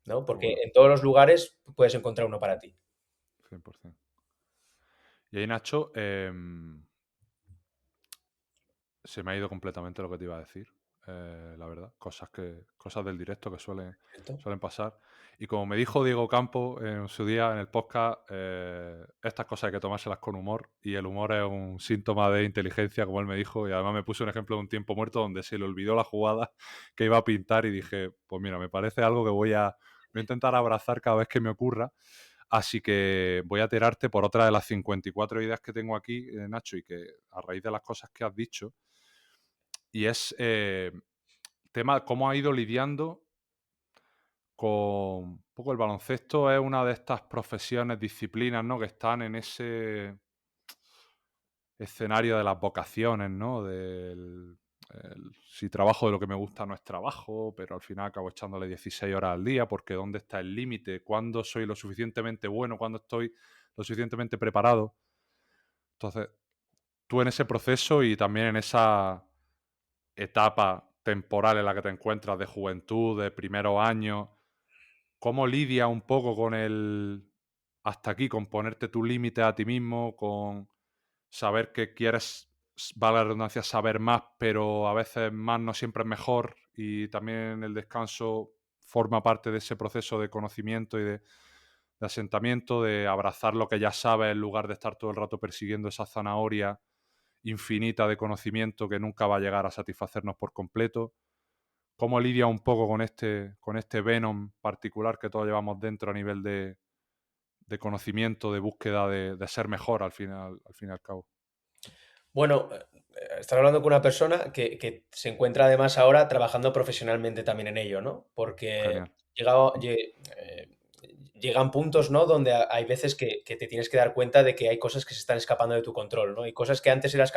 ¿no? qué Porque bueno, en todos los lugares puedes encontrar uno para ti. 100%. Y ahí, Nacho, se me ha ido completamente lo que te iba a decir. la verdad. Cosas del directo que suelen ¿Cierto? pasar. Y como me dijo Diego Campo en su día en el podcast, estas cosas hay que tomárselas con humor y el humor es un síntoma de inteligencia, como él me dijo, y además me puso un ejemplo de un tiempo muerto donde se le olvidó la jugada que iba a pintar y dije, pues mira, me parece algo que voy a intentar abrazar cada vez que me ocurra. Así que voy a tirarte por otra de las 54 ideas que tengo aquí, Nacho, y que a raíz de las cosas que has dicho, y es tema cómo ha ido lidiando con un poco el baloncesto. Es una de estas profesiones, disciplinas, ¿no? Que están en ese escenario de las vocaciones, ¿no? Si trabajo de lo que me gusta no es trabajo, pero al final acabo echándole 16 horas al día, porque ¿dónde está el límite? ¿Cuándo soy lo suficientemente bueno? ¿Cuándo estoy lo suficientemente preparado? Entonces, tú en ese proceso y también en esa etapa temporal en la que te encuentras de juventud, de primeros años, ¿cómo lidia un poco con el hasta aquí, con ponerte tu límite a ti mismo, con saber que quieres, valga la redundancia, saber más, pero a veces más no siempre es mejor y también el descanso forma parte de ese proceso de conocimiento y de asentamiento, de abrazar lo que ya sabes en lugar de estar todo el rato persiguiendo esa zanahoria infinita de conocimiento que nunca va a llegar a satisfacernos por completo? ¿Cómo lidia un poco con este venom particular que todos llevamos dentro a nivel de conocimiento, de búsqueda de ser mejor al fin y al cabo? Bueno, estás hablando con una persona que se encuentra además ahora trabajando profesionalmente también en ello, ¿no? Porque Genial. llegan puntos, ¿no? Donde hay veces que te tienes que dar cuenta de que hay cosas que se están escapando de tu control, ¿no? Y cosas que antes que eras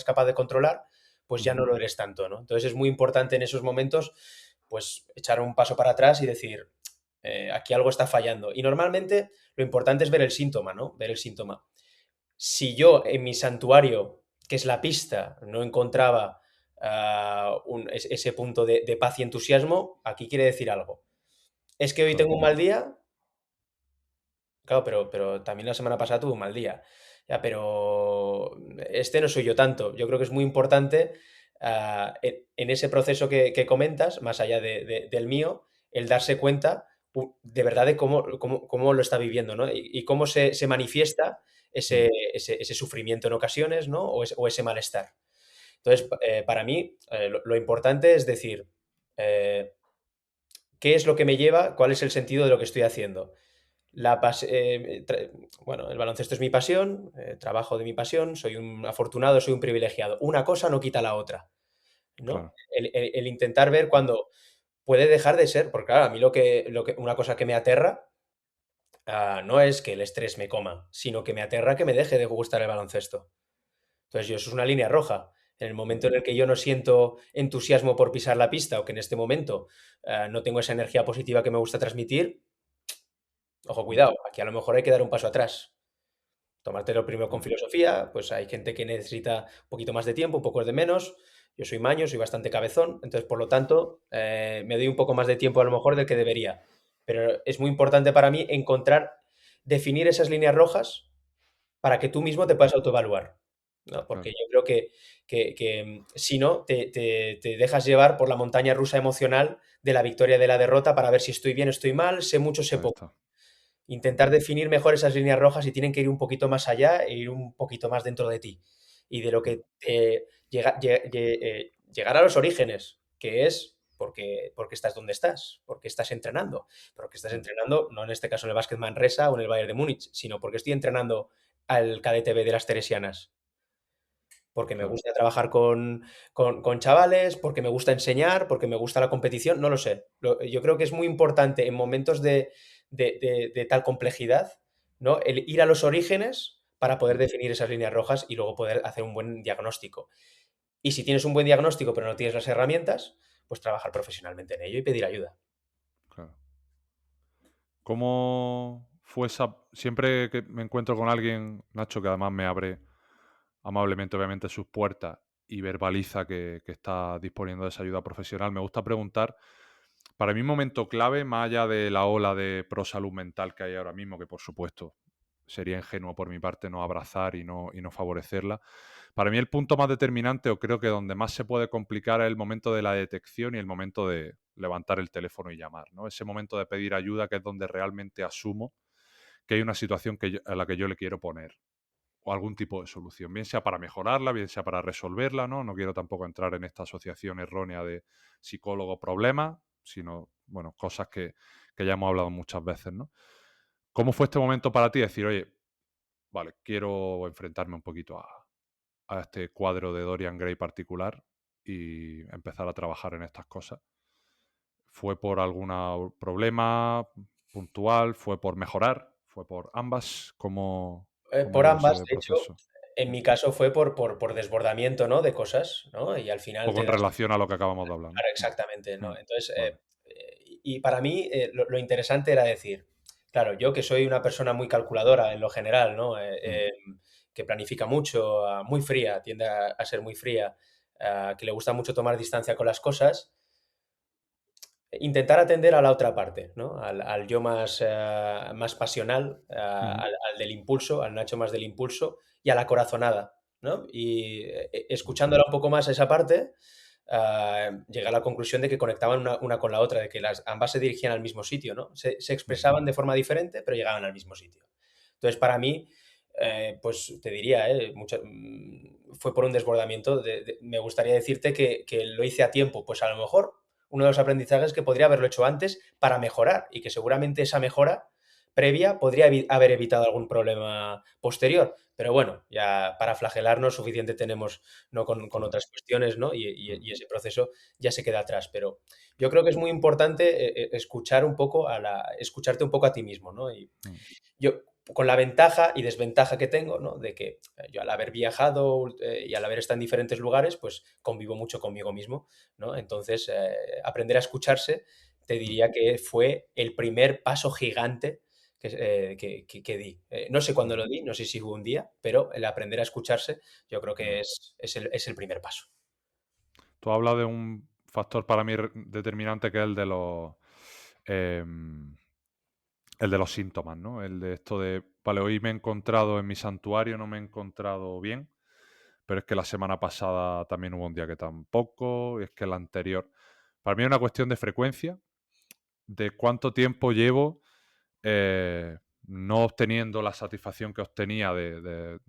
capaz de controlar, pues ya no Ujú. lo eres tanto, ¿no? Entonces es muy importante en esos momentos, pues, echar un paso para atrás y decir, aquí algo está fallando. Y normalmente lo importante es ver el síntoma, ¿no? Ver el síntoma. Si yo en mi santuario, que es la pista, no encontraba ese punto de paz y entusiasmo, aquí quiere decir algo. ¿Es que hoy Claro, tengo un mal día? Claro, pero también la semana pasada tuve un mal día. Ya, pero este no soy yo tanto. Yo creo que es muy importante en ese proceso que comentas, más allá del mío, el darse cuenta de verdad de cómo lo está viviendo, ¿no? Y cómo se manifiesta mm, ese sufrimiento en ocasiones, ¿no? O ese malestar. Entonces, para mí, lo importante es decir, eh, ¿qué es lo que me lleva? ¿Cuál es el sentido de lo que estoy haciendo? Bueno, el baloncesto es mi pasión, trabajo de mi pasión, soy un afortunado, soy un privilegiado. Una cosa no quita la otra, ¿no? claro, El intentar ver cuando puede dejar de ser, porque claro, a mí una cosa que me aterra no es que el estrés me coma, sino que me aterra que me deje de gustar el baloncesto. Entonces, eso es una línea roja. En el mm, momento en el que yo no siento entusiasmo por pisar la pista o que en este momento no tengo esa energía positiva que me gusta transmitir, ojo, mm, cuidado, aquí a lo mejor hay que dar un paso atrás. Tomártelo primero con claro, filosofía, pues hay gente que necesita un poquito más de tiempo, un poco de menos. Yo soy maño, soy bastante cabezón, entonces por lo tanto me doy un poco más de tiempo a lo mejor del que debería. Pero es muy importante para mí definir esas líneas rojas para que tú mismo te puedas autoevaluar, ¿no? Porque claro, yo creo que si no, te dejas llevar por la montaña rusa emocional de la victoria y de la derrota para ver si estoy bien, estoy mal, sé mucho, sé ahí poco. está. Intentar definir mejor esas líneas rojas y tienen que ir un poquito más allá e ir un poquito más dentro de ti. Y de lo Mm, que llegar a los orígenes, que es porque estás donde estás, porque estás entrenando. Porque estás mm, entrenando, no en este caso en el Básquet Manresa o en el Bayern de Múnich, sino porque estoy entrenando al cadete B de las Teresianas. Porque me claro, gusta trabajar con chavales, porque me gusta enseñar, porque me gusta la competición, no lo sé. Yo creo que es muy importante en momentos de tal complejidad, ¿no? El ir a los orígenes para poder mm, definir esas líneas rojas y luego poder hacer un buen diagnóstico. Y si tienes un buen diagnóstico pero no tienes las herramientas, pues trabajar profesionalmente en ello y pedir ayuda. claro. ¿Cómo fue esa? Siempre que me encuentro con alguien, Nacho, que además me abre amablemente, obviamente, sus puertas y verbaliza que está disponiendo de esa ayuda profesional, me gusta preguntar, para mí un momento clave, más allá de la ola de pro salud mental que hay ahora mismo, que por supuesto sería ingenuo por mi parte no abrazar y no favorecerla. Para mí el punto más determinante, o creo que donde más se puede complicar, es el momento de la detección y el momento de levantar el teléfono y llamar, ¿no? Ese momento de pedir ayuda, que es donde realmente asumo que hay una situación a la que yo le quiero poner o algún tipo de solución, bien sea para mejorarla, bien sea para resolverla, ¿no? No quiero tampoco entrar en esta asociación errónea de psicólogo-problema, sino, bueno, cosas que ya hemos hablado muchas veces, ¿no? ¿Cómo fue este momento para ti? Decir, oye, vale, quiero enfrentarme un poquito a este cuadro de Dorian Gray particular y empezar a trabajar en estas cosas. ¿Fue por algún problema puntual? ¿Fue por mejorar? ¿Fue por ambas? ¿Cómo Por ha ido ambas, ese de hecho, proceso? en Un mi caso fue por desbordamiento, ¿no? De cosas, ¿no? Y al final poco te en das. relación a lo que acabamos de hablar, ¿no? Claro, exactamente, ¿no? Entonces, Vale. y para mí lo interesante era decir, claro, yo que soy una persona muy calculadora en lo general, ¿no? Mm, Que planifica mucho, muy fría, tiende a ser muy fría, que le gusta mucho tomar distancia con las cosas, intentar atender a la otra parte, ¿no? Al yo más pasional, ujú, al del impulso, al Nacho más del impulso y a la corazonada, ¿no? Y escuchándola un poco más a esa parte, llegué a la conclusión de que conectaban una con la otra, de que ambas se dirigían al mismo sitio, ¿no? Se ujú, expresaban de forma diferente, pero llegaban al mismo sitio. Entonces, para mí, pues te diría, fue por un desbordamiento. Me gustaría decirte que lo hice a tiempo, pues a lo mejor uno de los aprendizajes que podría haberlo hecho antes para mejorar y que seguramente esa mejora previa podría haber evitado algún problema posterior. Pero bueno, ya para flagelarnos suficiente tenemos, ¿no? Con claro. otras cuestiones, ¿no? Mm, Y ese proceso ya se queda atrás. Pero yo creo que es muy importante escuchar un poco escucharte un poco a ti mismo, ¿no? Y mm, yo, con la ventaja y desventaja que tengo, ¿no? De que yo al haber viajado y al haber estado en diferentes lugares, pues convivo mucho conmigo mismo, ¿no? Entonces, aprender a escucharse, te mm, diría que fue el primer paso gigante que di. No sé cuándo mm, lo di, no sé si hubo un día, pero el aprender a escucharse yo creo que ya. es el primer paso. Tú has hablado de un factor para mí determinante, que es em, el de los síntomas, ¿no? El de esto de, vale, hoy me he encontrado en mi santuario, no me he encontrado bien, pero es que la semana pasada también hubo un día que tampoco, y es que la anterior. Para mí es una cuestión de frecuencia, de cuánto tiempo llevo no obteniendo la satisfacción que obtenía de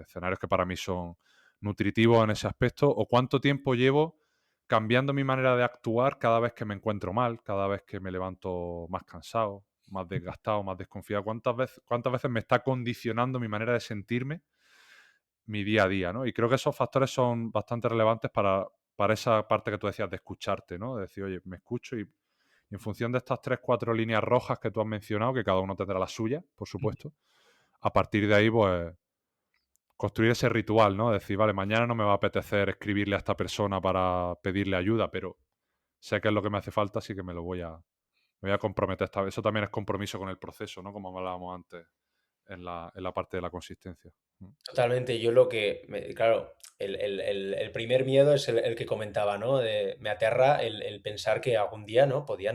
escenarios que para mí son nutritivos en ese aspecto, o cuánto tiempo llevo cambiando mi manera de actuar cada vez que me encuentro mal, cada vez que me levanto más cansado, más desgastado, más desconfiado. Cuántas veces me está condicionando mi manera de sentirme mi día a día, ¿no? Y creo que esos factores son bastante relevantes para esa parte que tú decías de escucharte, ¿no? De decir, oye, me escucho y en función de estas 3, 4 líneas rojas que tú has mencionado, que cada uno tendrá la suya, por supuesto, a partir de ahí, pues, construir ese ritual, ¿no? Decir, vale, mañana no me va a apetecer escribirle a esta persona para pedirle ayuda, pero sé que es lo que me hace falta, así que me voy a comprometer esta vez. Eso también es compromiso con el proceso, ¿no? Como hablábamos antes en la parte de la consistencia. Mm, Totalmente, yo lo que, claro, el primer miedo es el que comentaba, ¿no? Me aterra el pensar que algún día, ¿no? Podía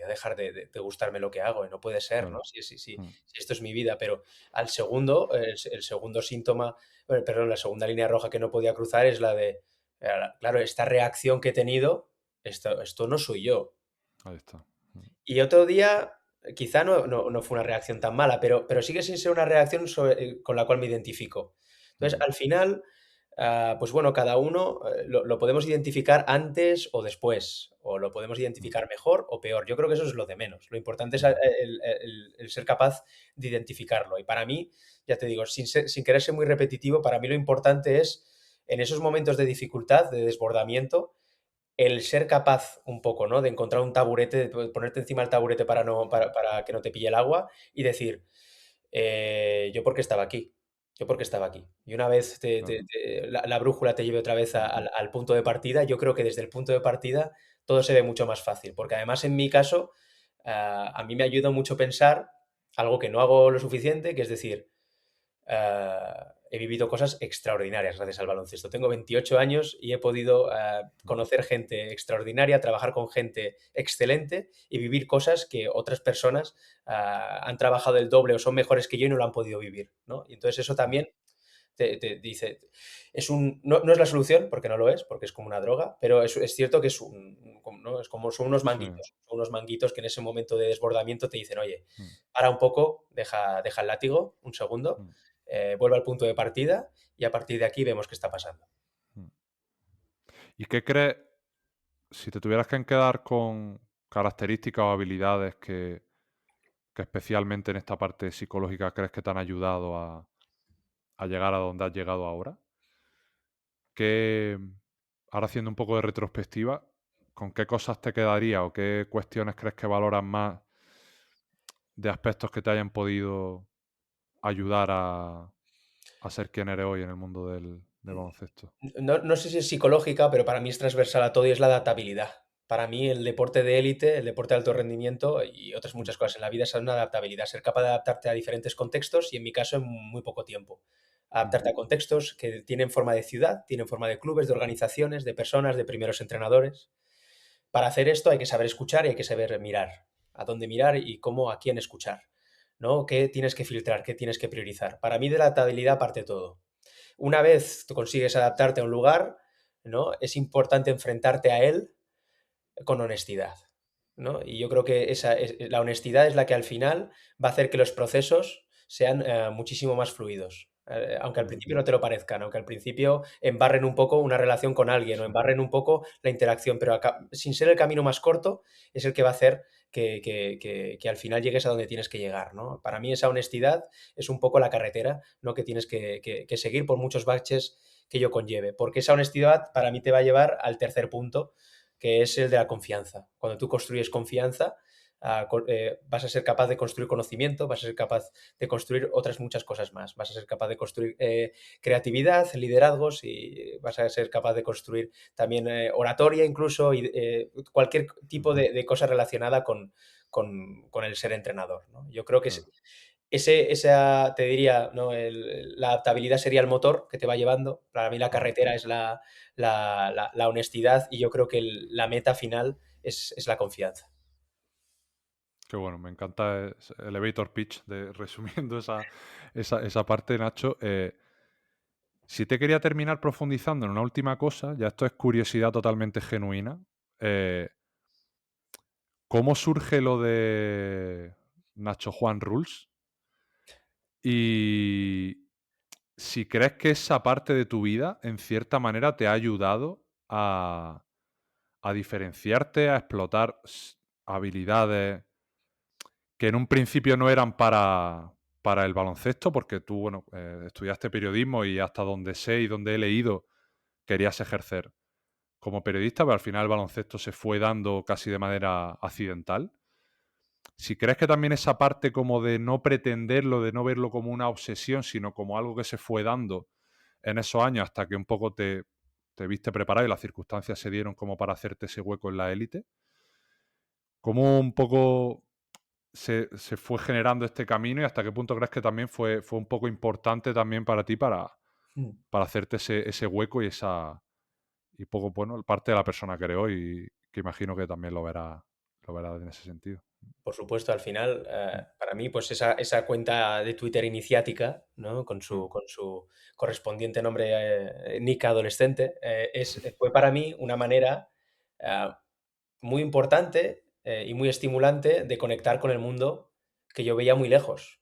dejar de gustarme lo que hago y no puede ser, ¿no? claro. Si Mm, esto es mi vida, pero al segundo, el segundo síntoma, perdón, la segunda línea roja que no podía cruzar es la de, claro, esta reacción que he tenido, esto no soy yo. ahí está. Mm, Y otro día, quizá no fue una reacción tan mala, pero sigue sin ser una reacción con la cual me identifico. Entonces, mm, al final, pues bueno, cada uno lo podemos identificar antes o después, o lo podemos mm, identificar mejor o peor. Yo creo que eso es lo de menos. Lo importante es mm, el ser capaz de identificarlo. Y para mí, ya te digo, sin querer ser muy repetitivo, para mí lo importante es, en esos momentos de dificultad, de desbordamiento, el ser capaz un poco, ¿no? De encontrar un taburete, de ponerte encima del taburete para que no te pille el agua y decir, yo porque estaba aquí, yo porque estaba aquí. Y una vez claro. la brújula te lleve otra vez Mm, al punto de partida, yo creo que desde el punto de partida todo se ve mucho más fácil, porque además en mi caso, a mí me ayuda mucho pensar algo que no hago lo suficiente, que es decir, he vivido cosas extraordinarias gracias al baloncesto. Tengo 28 años y he podido conocer gente extraordinaria, trabajar con gente excelente y vivir cosas que otras personas han trabajado el doble o son mejores que yo y no lo han podido vivir, ¿no? Y entonces eso también te dice, no es la solución, porque no lo es, porque es como una droga, pero es cierto que es ¿no? Es como son Sí. unos manguitos que en ese momento de desbordamiento te dicen, oye, Mm, para un poco, deja el látigo, un segundo, mm, vuelve al punto de partida y a partir de aquí vemos qué está pasando. mm. ¿Y qué crees, si te tuvieras que quedar con características o habilidades que especialmente en esta parte psicológica crees que te han ayudado a llegar a donde has llegado ahora? ¿Qué, ahora haciendo un poco de retrospectiva, con qué cosas te quedaría o qué cuestiones crees que valoras más de aspectos que te hayan podido ayudar a ser quien eres hoy en el mundo del baloncesto? No sé si es psicológica, pero para mí es transversal a todo y es la adaptabilidad. Para mí el deporte de élite, el deporte de alto rendimiento y otras Mm, muchas cosas en la vida es una adaptabilidad, ser capaz de adaptarte a diferentes contextos y en mi caso en muy poco tiempo. mm, Adaptarte a contextos que tienen forma de ciudad, tienen forma de clubes, de organizaciones, de personas, de primeros entrenadores. Para hacer esto hay que saber escuchar y hay que saber mirar, a dónde mirar y cómo, a quién escuchar, ¿no? ¿Qué tienes que filtrar? ¿Qué tienes que priorizar? Para mí de la adaptabilidad parte todo. Una vez tú consigues adaptarte a un lugar, ¿no? Es importante enfrentarte a él con honestidad, ¿no? Y yo creo que la honestidad es la que al final va a hacer que los procesos sean muchísimo más fluidos. Aunque al mm, principio no te lo parezcan, aunque al principio embarren un poco una relación con alguien o sí, embarren un poco la interacción, pero sin ser el camino más corto, es el que va a hacer que al final llegues a donde tienes que llegar, ¿no? Para mí esa honestidad es un poco la carretera, ¿no? Que tienes que seguir por muchos baches que yo conlleve, porque esa honestidad para mí te va a llevar al tercer punto, que es el de la confianza. Cuando tú construyes confianza, vas a ser capaz de construir conocimiento, vas a ser capaz de construir otras muchas cosas más. Vas a ser capaz de construir creatividad, liderazgos y vas a ser capaz de construir también oratoria incluso y cualquier tipo ujú, de cosa relacionada con el ser entrenador, ¿no? Yo creo que claro, esa, te diría, ¿no? La adaptabilidad sería el motor que te va llevando. Para mí la mm. carretera es la honestidad y yo creo que la meta final es la confianza. Qué bueno, me encanta ese elevator pitch de resumiendo esa parte, Nacho. Si te quería terminar profundizando en una última cosa, ya esto es curiosidad totalmente genuina. eh, ¿Cómo surge lo de Nacho Juan Rules? Y si crees que esa parte de tu vida, en cierta manera, te ha ayudado a diferenciarte, a explotar habilidades que en un principio no eran para el baloncesto, porque tú, bueno, estudiaste periodismo y hasta donde sé y donde he leído, querías ejercer como periodista, pero al final el baloncesto se fue dando casi de manera accidental. Si crees que también esa parte como de no pretenderlo, de no verlo como una obsesión, sino como algo que se fue dando en esos años hasta que un poco te viste preparado y las circunstancias se dieron como para hacerte ese hueco en la élite, ¿cómo un poco se fue generando este camino y hasta qué punto crees que también fue un poco importante también para ti Mm. para hacerte ese hueco y poco, bueno, parte de la persona que eres hoy y que imagino que también lo verá en ese sentido? Por supuesto, al final, Mm, para mí, pues esa cuenta de Twitter iniciática, ¿no? Con mm, su correspondiente nombre, nick adolescente, fue para mí una manera ah, muy importante y muy estimulante de conectar con el mundo que yo veía muy lejos,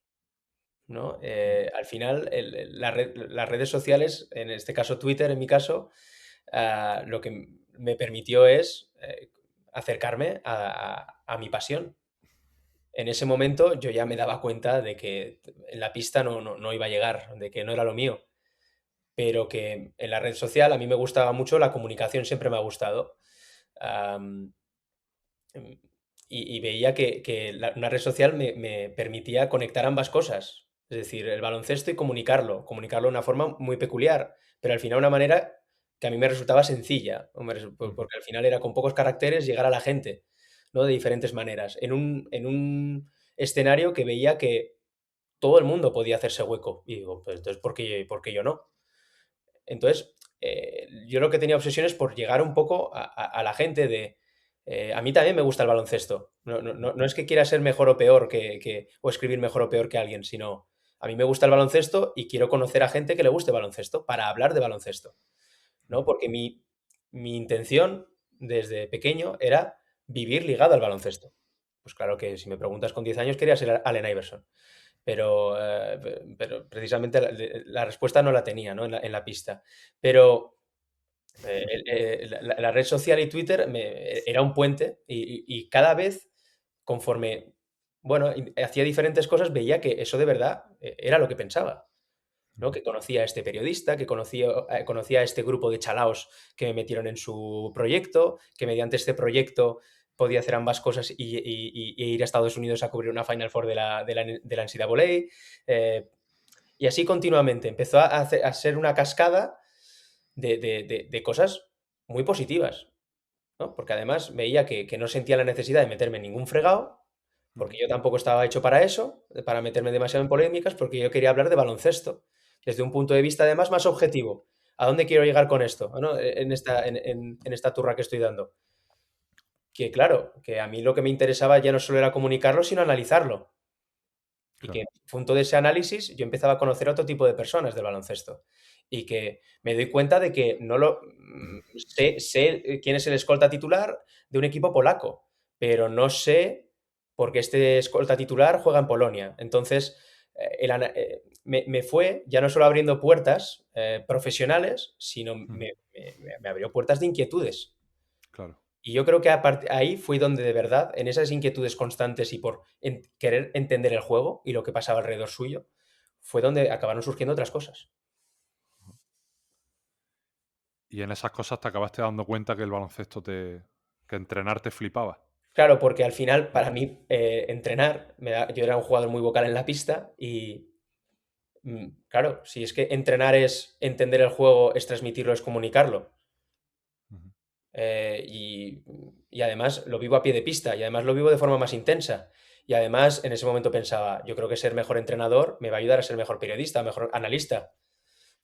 ¿no? mm, Al final, las redes sociales, en este caso Twitter, en mi caso, lo que me permitió es acercarme a mi pasión. En ese momento yo ya me daba cuenta de que en la pista no iba a llegar, de que no era lo mío, pero que en la red social a mí me gustaba mucho, la comunicación siempre me ha gustado. Am, em, y veía que una red social me permitía conectar ambas cosas, es decir, el baloncesto y comunicarlo de una forma muy peculiar, pero al final una manera que a mí me resultaba sencilla, hombre, ujú, porque al final era con pocos caracteres llegar a la gente, ¿no? De diferentes maneras, en un escenario que veía que todo el mundo podía hacerse hueco. Y digo, pues entonces, por qué yo no? Entonces, yo lo que tenía obsesión es por llegar un poco a la gente de... a mí también me gusta el baloncesto. No es que quiera ser mejor o peor o escribir mejor o peor que alguien, sino a mí me gusta el baloncesto y quiero conocer a gente que le guste baloncesto para hablar de baloncesto, ¿no? Porque mi intención desde pequeño era vivir ligado al baloncesto. Pues claro que si me preguntas con 10 años quería ser Allen Iverson, pero precisamente la respuesta no la tenía, ¿no? En la pista. Pero la red social y Twitter era un puente y cada vez, conforme, bueno, hacía diferentes cosas, veía que eso de verdad era lo que pensaba, ¿no? Que conocía a este periodista, que conocía a este grupo de chalaos que me metieron en su proyecto, que mediante este proyecto podía hacer ambas cosas y ir a Estados Unidos a cubrir una Final Four de la NCAA. Y así continuamente. Empezó a ser una cascada de cosas muy positivas, ¿no? Porque además veía que no sentía la necesidad de meterme en ningún fregado, porque yo tampoco estaba hecho para eso, para meterme demasiado en polémicas, porque yo quería hablar de baloncesto, desde un punto de vista además más objetivo. ¿A dónde quiero llegar con esto, ¿no? En esta turra que estoy dando? Que claro, que a mí lo que me interesaba ya no solo era comunicarlo, sino analizarlo. Y que Claro. fruto de ese análisis yo empezaba a conocer a otro tipo de personas del baloncesto. Y que me doy cuenta de que no lo sé quién es el escolta titular de un equipo polaco, pero no sé por qué este escolta titular juega en Polonia. Entonces, me fue ya no solo abriendo puertas profesionales, sino me abrió puertas de inquietudes. Claro. Y yo creo que ahí fue donde de verdad, en esas inquietudes constantes y por querer entender el juego y lo que pasaba alrededor suyo, fue donde acabaron surgiendo otras cosas. Y en esas cosas te acabaste dando cuenta que el baloncesto que entrenar te flipaba. Claro, porque al final, para mí, entrenar, yo era un jugador muy vocal en la pista y, claro, si es que entrenar es entender el juego, es transmitirlo, es comunicarlo. Ujú. Y además lo vivo a pie de pista y además lo vivo de forma más intensa. Y además en ese momento pensaba, yo creo que ser mejor entrenador me va a ayudar a ser mejor periodista, mejor analista,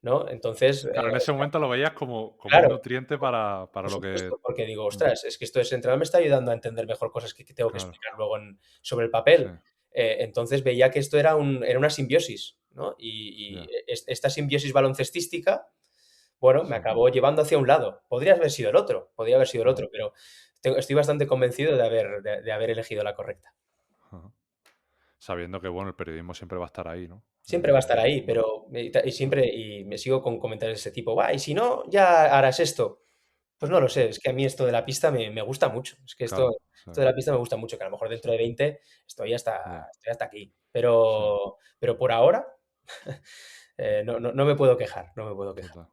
¿no? Entonces, Claro, en ese momento lo veías como un claro, nutriente para por lo que... supuesto, porque digo, Ujú. ostras, es que esto de ser entrenador me está ayudando a entender mejor cosas que tengo que Claro, explicar luego sobre el sí, papel. Entonces veía que esto era una simbiosis, ¿no? Y ya, esta simbiosis baloncestística, bueno, me sí. acabó llevando hacia un lado. Podría haber sido el otro, podría haber sido el Ujú, otro, pero estoy bastante convencido de haber elegido la correcta. ujú. Sabiendo que, bueno, el periodismo siempre va a estar ahí, ¿no? Siempre va a estar ahí, Bueno, pero y claro, siempre y me sigo con comentarios de ese tipo, va, y si no, ya harás esto. Pues no lo sé, es que a mí esto de la pista me gusta mucho. Es que esto, claro, sí, esto de la pista me gusta mucho, que a lo mejor dentro de 20 ya, estoy hasta aquí. sí, Pero por ahora no me puedo quejar, no me puedo quejar. total.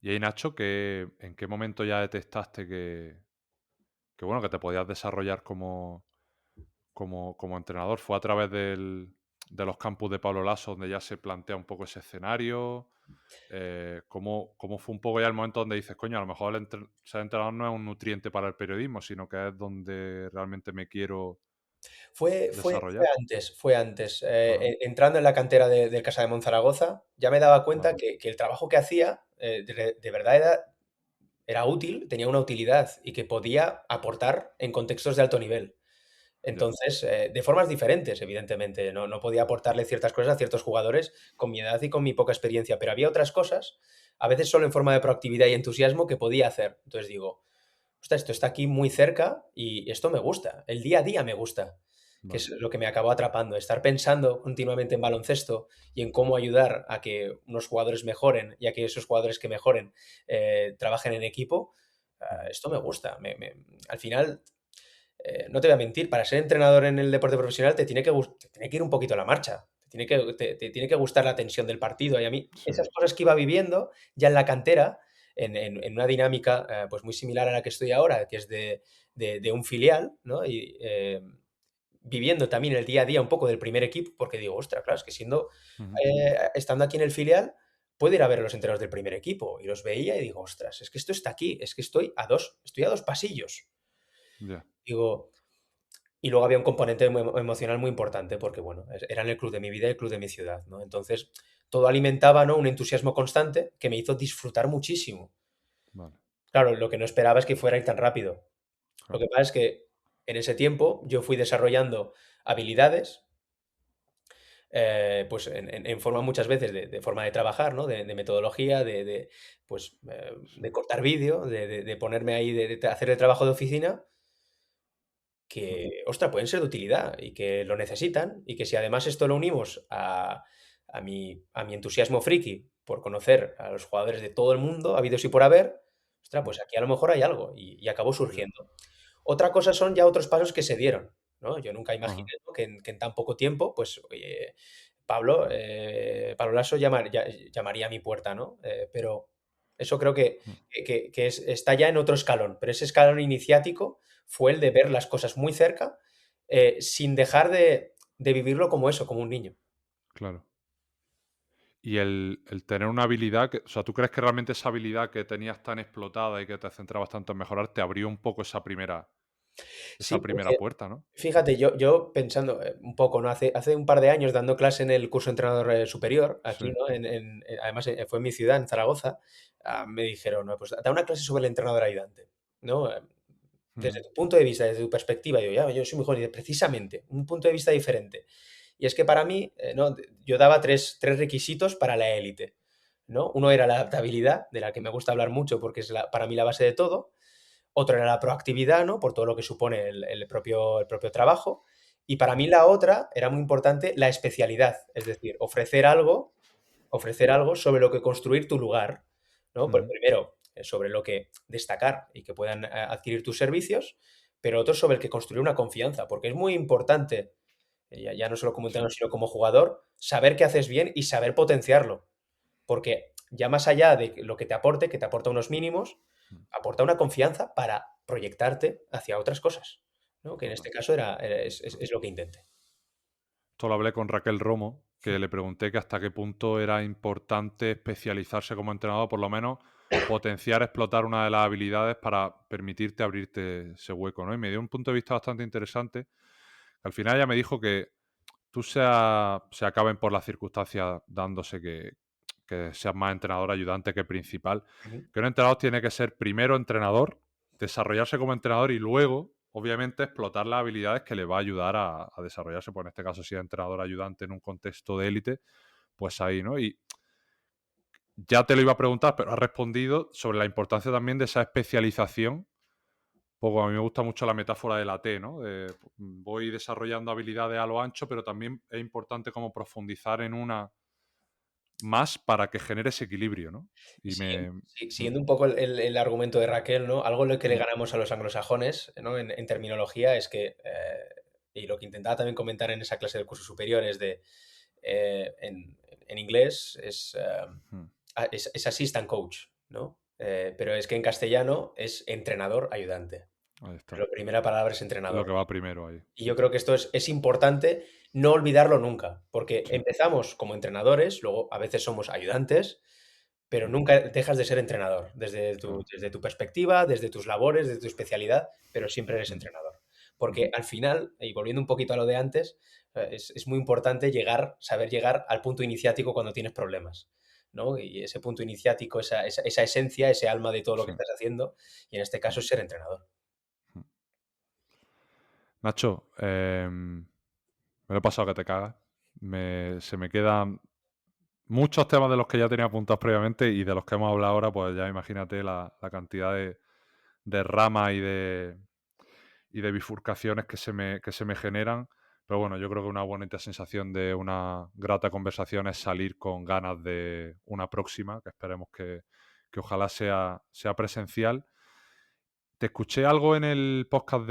Y ahí, Nacho, ¿en qué momento ya detectaste que bueno, que te podías desarrollar como entrenador? ¿Fue a través de los campus de Pablo Lasso donde ya se plantea un poco ese escenario? ¿Cómo fue un poco ya el momento donde dices, coño, a lo mejor ser entrenador no es un nutriente para el periodismo, sino que es donde realmente me quiero Fue desarrollar? antes, fue antes. Ajá, Entrando en la cantera del Casa de Monzaragoza, ya me daba cuenta vale, que el trabajo que hacía de verdad era útil, tenía una utilidad y que podía aportar en contextos de alto nivel. ya, Entonces, de formas diferentes, evidentemente. No podía aportarle ciertas cosas a ciertos jugadores con mi edad y con mi poca experiencia, pero había otras cosas, a veces solo en forma de proactividad y entusiasmo, que podía hacer. Entonces digo, ostras, esto está aquí muy cerca y esto me gusta. El día a día me gusta, que es vale, lo que me acabó atrapando. Estar pensando continuamente en baloncesto y en cómo ayudar a que unos jugadores mejoren y a que esos jugadores que mejoren trabajen en equipo. ujú, Esto me gusta. Al final, no te voy a mentir, para ser entrenador en el deporte profesional te tiene que ir un poquito a la marcha. Te tiene que gustar la tensión del partido. Y a mí, sí, esas cosas que iba viviendo ya en la cantera, en una dinámica pues muy similar a la que estoy ahora, que es de un filial, ¿no? Y viviendo también el día a día un poco del primer equipo, porque digo, ostras, claro, es que ujú, estando aquí en el filial, puedo ir a ver a los entrenos del primer equipo. Y los veía y digo, ostras, es que esto está aquí, es que estoy a dos pasillos. ya, Digo, Y luego había un componente emocional muy importante porque, bueno, eran el club de mi vida y el club de mi ciudad, ¿no? Entonces, todo alimentaba, ¿no? Un entusiasmo constante que me hizo disfrutar muchísimo. Vale, Claro, lo que no esperaba es que fuera a ir tan rápido. Lo claro. que pasa es que en ese tiempo yo fui desarrollando habilidades, pues en forma muchas veces de forma de trabajar, ¿no? De metodología, pues, Sí. de cortar vídeo, de ponerme ahí, de hacer el trabajo de oficina, Mm, que, ostras, pueden ser de utilidad y que lo necesitan, y que si además esto lo unimos a mi entusiasmo friki por conocer a los jugadores de todo el mundo, habidos y por haber, ostras, mm. pues aquí a lo mejor hay algo y acabó Ya. surgiendo. Otra cosa son ya otros pasos que se dieron, ¿no? Yo nunca imaginé, Ajá. ¿no? Que en tan poco tiempo, pues, oye, Pablo Lasso llamaría a mi puerta, ¿no? Pero eso creo que, Mm. que, que está ya en otro escalón, pero ese escalón iniciático fue el de ver las cosas muy cerca, sin dejar de vivirlo como eso, como un niño. Claro. Y el tener una habilidad que, o sea, ¿tú crees que realmente esa habilidad que tenías tan explotada y que te centrabas tanto en mejorar te abrió un poco esa Sí, primera porque puerta, ¿no? fíjate, yo pensando, un poco, ¿no? Hace un par de años dando clase en el curso de entrenador, superior, aquí, Sí. ¿no? Además, fue en mi ciudad, en Zaragoza, me dijeron, ¿no? Pues da una clase sobre el entrenador ayudante, ¿no? Desde Ujú. tu punto de vista, desde tu perspectiva, y yo soy muy joven, y precisamente, un punto de vista diferente. Y es que para mí, ¿no? Yo daba tres requisitos para la élite, ¿no? Uno era la adaptabilidad, de la que me gusta hablar mucho porque es para mí la base de todo. Otro era la proactividad, ¿no? Por todo lo que supone el propio trabajo. Y para mí la otra era muy importante, la especialidad, es decir, ofrecer algo sobre lo que construir tu lugar, ¿no? Pues Ujú. primero, sobre lo que destacar y que puedan adquirir tus servicios, pero otro sobre el que construir una confianza, porque es muy importante, ya no solo como Sí. entrenador, sino como jugador, saber qué haces bien y saber potenciarlo. Porque ya más allá de lo que te aporta unos mínimos, Mm. aporta una confianza para proyectarte hacia otras cosas, ¿no? Que en Total. este caso es lo que intenté. Esto lo hablé con Raquel Romo, que le pregunté que hasta qué punto era importante especializarse como entrenador, por lo menos potenciar, explotar una de las habilidades para permitirte abrirte ese hueco, ¿no? Y me dio un punto de vista bastante interesante. Al final ella me dijo que tú se acaben por las circunstancias dándose que seas más entrenador ayudante que principal, Ujú. que un entrenador tiene que ser primero entrenador, desarrollarse como entrenador y luego, obviamente, explotar las habilidades que le va a ayudar a desarrollarse. Pues en este caso, si es entrenador ayudante en un contexto de élite, pues ahí, ¿no? Y ya te lo iba a preguntar, pero has respondido sobre la importancia también de esa especialización. Poco, a mí me gusta mucho la metáfora de la T, ¿no? Voy desarrollando habilidades a lo ancho, pero también es importante como profundizar en una más para que genere ese equilibrio, ¿no? Y Y me... siguiendo un poco el argumento de Raquel, ¿no? Algo lo que le Mm, ganamos a los anglosajones, ¿no? En terminología es que, y lo que intentaba también comentar en esa clase del curso superior es en inglés mm, es assistant coach, ¿no? Pero es que en castellano es entrenador ayudante. ahí está. La primera palabra es Lo entrenador. que va primero ahí. Y yo creo que esto es importante no olvidarlo nunca, porque Sí. empezamos como entrenadores, luego a veces somos ayudantes, pero Mm, nunca dejas de ser entrenador, desde tu, claro. desde tu perspectiva, desde tus labores, desde tu especialidad, pero siempre eres Mm, entrenador. Porque mm, al final, y volviendo un poquito a lo de antes, es muy importante saber llegar al punto iniciático cuando tienes problemas, ¿no? Y ese punto iniciático, esa esencia, ese alma de todo lo que sí. estás haciendo, y en este Mm, caso es ser entrenador. mm. Nacho, me lo he pasado que te cagas. Se me quedan muchos temas de los que ya tenía apuntados previamente y de los que hemos hablado ahora, pues ya imagínate la cantidad de ramas y de bifurcaciones que se me generan. Pero bueno, yo creo que una bonita sensación de una grata conversación es salir con ganas de una próxima, que esperemos que ojalá sea presencial. Te escuché algo en el podcast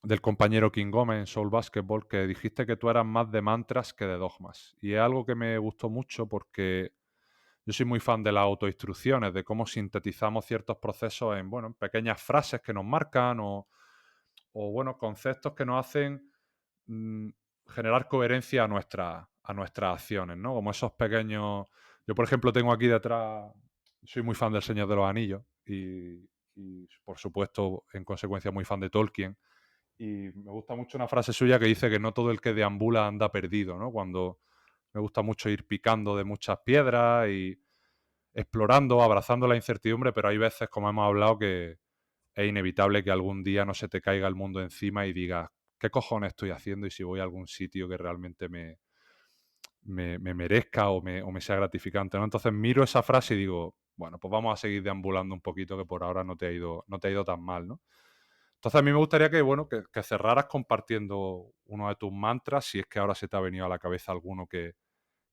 del compañero King Gómez en Soul Basketball que dijiste que tú eras más de mantras que de dogmas. Y es algo que me gustó mucho porque yo soy muy fan de las autoinstrucciones, de cómo sintetizamos ciertos procesos en, bueno, en pequeñas frases que nos marcan o bueno, conceptos que nos hacen mm, generar coherencia a nuestras acciones, ¿no? Como esos pequeños... Yo, por ejemplo, tengo aquí detrás... Soy muy fan del Señor de los Anillos y por supuesto, en consecuencia, muy fan de Tolkien. Y me gusta mucho una frase suya que dice que no todo el que deambula anda perdido, ¿no? Cuando me gusta mucho ir picando de muchas piedras y explorando, abrazando la incertidumbre, pero hay veces, como hemos hablado, que es inevitable que algún día no se te caiga el mundo encima y digas, ¿qué cojones estoy haciendo? Y si voy a algún sitio que realmente me merezca o me sea gratificante, ¿no? Entonces miro esa frase y digo, bueno, pues vamos a seguir deambulando un poquito, que por ahora no te ha ido tan mal, ¿no? Entonces a mí me gustaría que, bueno, que cerraras compartiendo uno de tus mantras, si es que ahora se te ha venido a la cabeza alguno que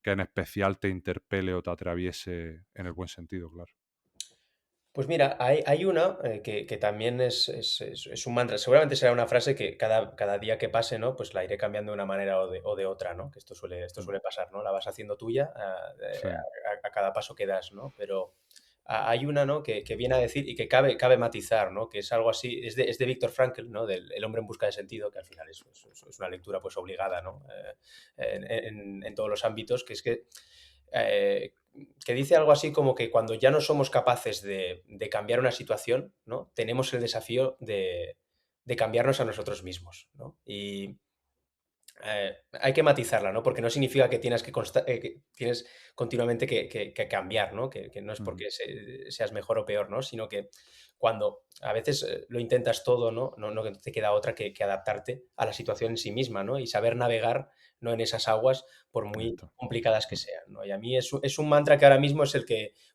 en especial te interpele o te atraviese en el buen sentido, claro. Pues mira, hay una que también es un mantra. Seguramente será una frase que cada día que pase, ¿no? Pues la iré cambiando de una manera o de otra, ¿no? Que esto suele pasar, ¿no? La vas haciendo tuya Sí. a cada paso que das, ¿no? Pero hay una, ¿no? Que viene a decir y que cabe matizar, ¿no? Que es algo así, es de Viktor Frankl, ¿no? Del El hombre en busca de sentido, que al final es una lectura pues obligada, ¿no? En todos los ámbitos, que es que dice algo así como que cuando ya no somos capaces de cambiar una situación, ¿no? Tenemos el desafío de cambiarnos a nosotros mismos, ¿no? Y hay que matizarla, ¿no? Porque no significa que que tienes continuamente que cambiar, ¿no? Que no es porque seas mejor o peor, ¿no? Sino que cuando a veces lo intentas todo, ¿no? No te queda otra que adaptarte a la situación en sí misma, ¿no? Y saber navegar, ¿no? En esas aguas, por muy Correcto. complicadas que sean, ¿no? Y a mí es un mantra que ahora mismo es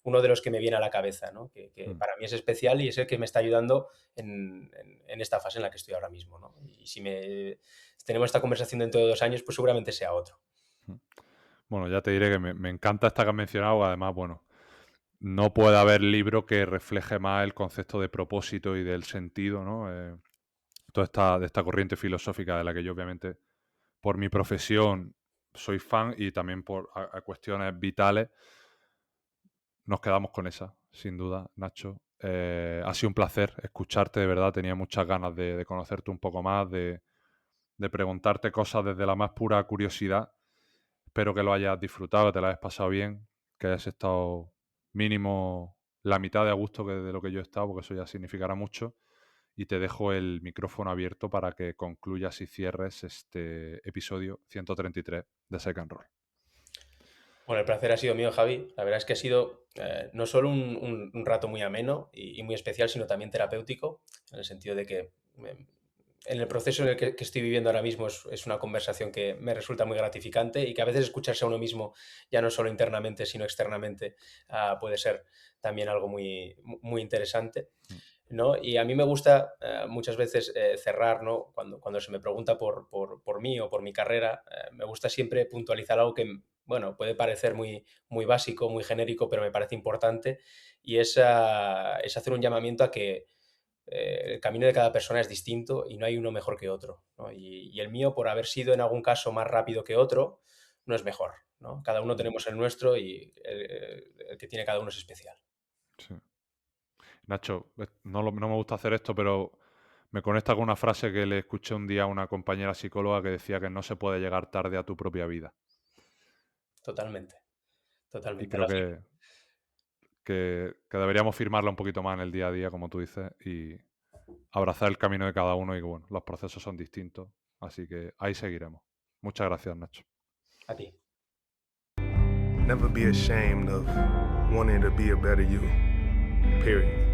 uno de los que me viene a la cabeza, ¿no? Que para mí es especial y es el que me está ayudando en esta fase en la que estoy ahora mismo, ¿no? Y si tenemos esta conversación dentro de 2 años, pues seguramente sea otro. Bueno, ya te diré que me encanta esta que has mencionado. Además, bueno, no puede haber libro que refleje más el concepto de propósito y del sentido, ¿no? De esta corriente filosófica de la que yo, obviamente, por mi profesión, soy fan y también por a cuestiones vitales, nos quedamos con esa, sin duda, Nacho. Ha sido un placer escucharte, de verdad. Tenía muchas ganas de conocerte un poco más, de preguntarte cosas desde la más pura curiosidad. Espero que lo hayas disfrutado, que te lo hayas pasado bien, que hayas estado mínimo la mitad de a gusto de lo que yo he estado, porque eso ya significará mucho. Y te dejo el micrófono abierto para que concluyas y cierres este episodio 133 de Second Roll. Bueno, el placer ha sido mío, Javi. La verdad es que ha sido no solo un rato muy ameno y muy especial, sino también terapéutico, en el sentido de que en el proceso en el que estoy viviendo ahora mismo es una conversación que me resulta muy gratificante y que a veces escucharse a uno mismo, ya no solo internamente, sino externamente, puede ser también algo muy, muy interesante, ¿no? Y a mí me gusta muchas veces cerrar, ¿no? Cuando se me pregunta por mí o por mi carrera, me gusta siempre puntualizar algo que, bueno, puede parecer muy, muy básico, muy genérico, pero me parece importante, y es hacer un llamamiento a que el camino de cada persona es distinto y no hay uno mejor que otro, ¿no? Y el mío, por haber sido en algún caso más rápido que otro, no es mejor, ¿no? Cada uno tenemos el nuestro y el que tiene cada uno es especial. Sí. Nacho, no me gusta hacer esto, pero me conecta con una frase que le escuché un día a una compañera psicóloga que decía que no se puede llegar tarde a tu propia vida. Totalmente, Y totalmente. creo que deberíamos firmarla un poquito más en el día a día, como tú dices, y abrazar el camino de cada uno y que, bueno, los procesos son distintos. Así que ahí seguiremos. Muchas gracias, Nacho. A ti. Never be ashamed of wanting to be a better you. Period.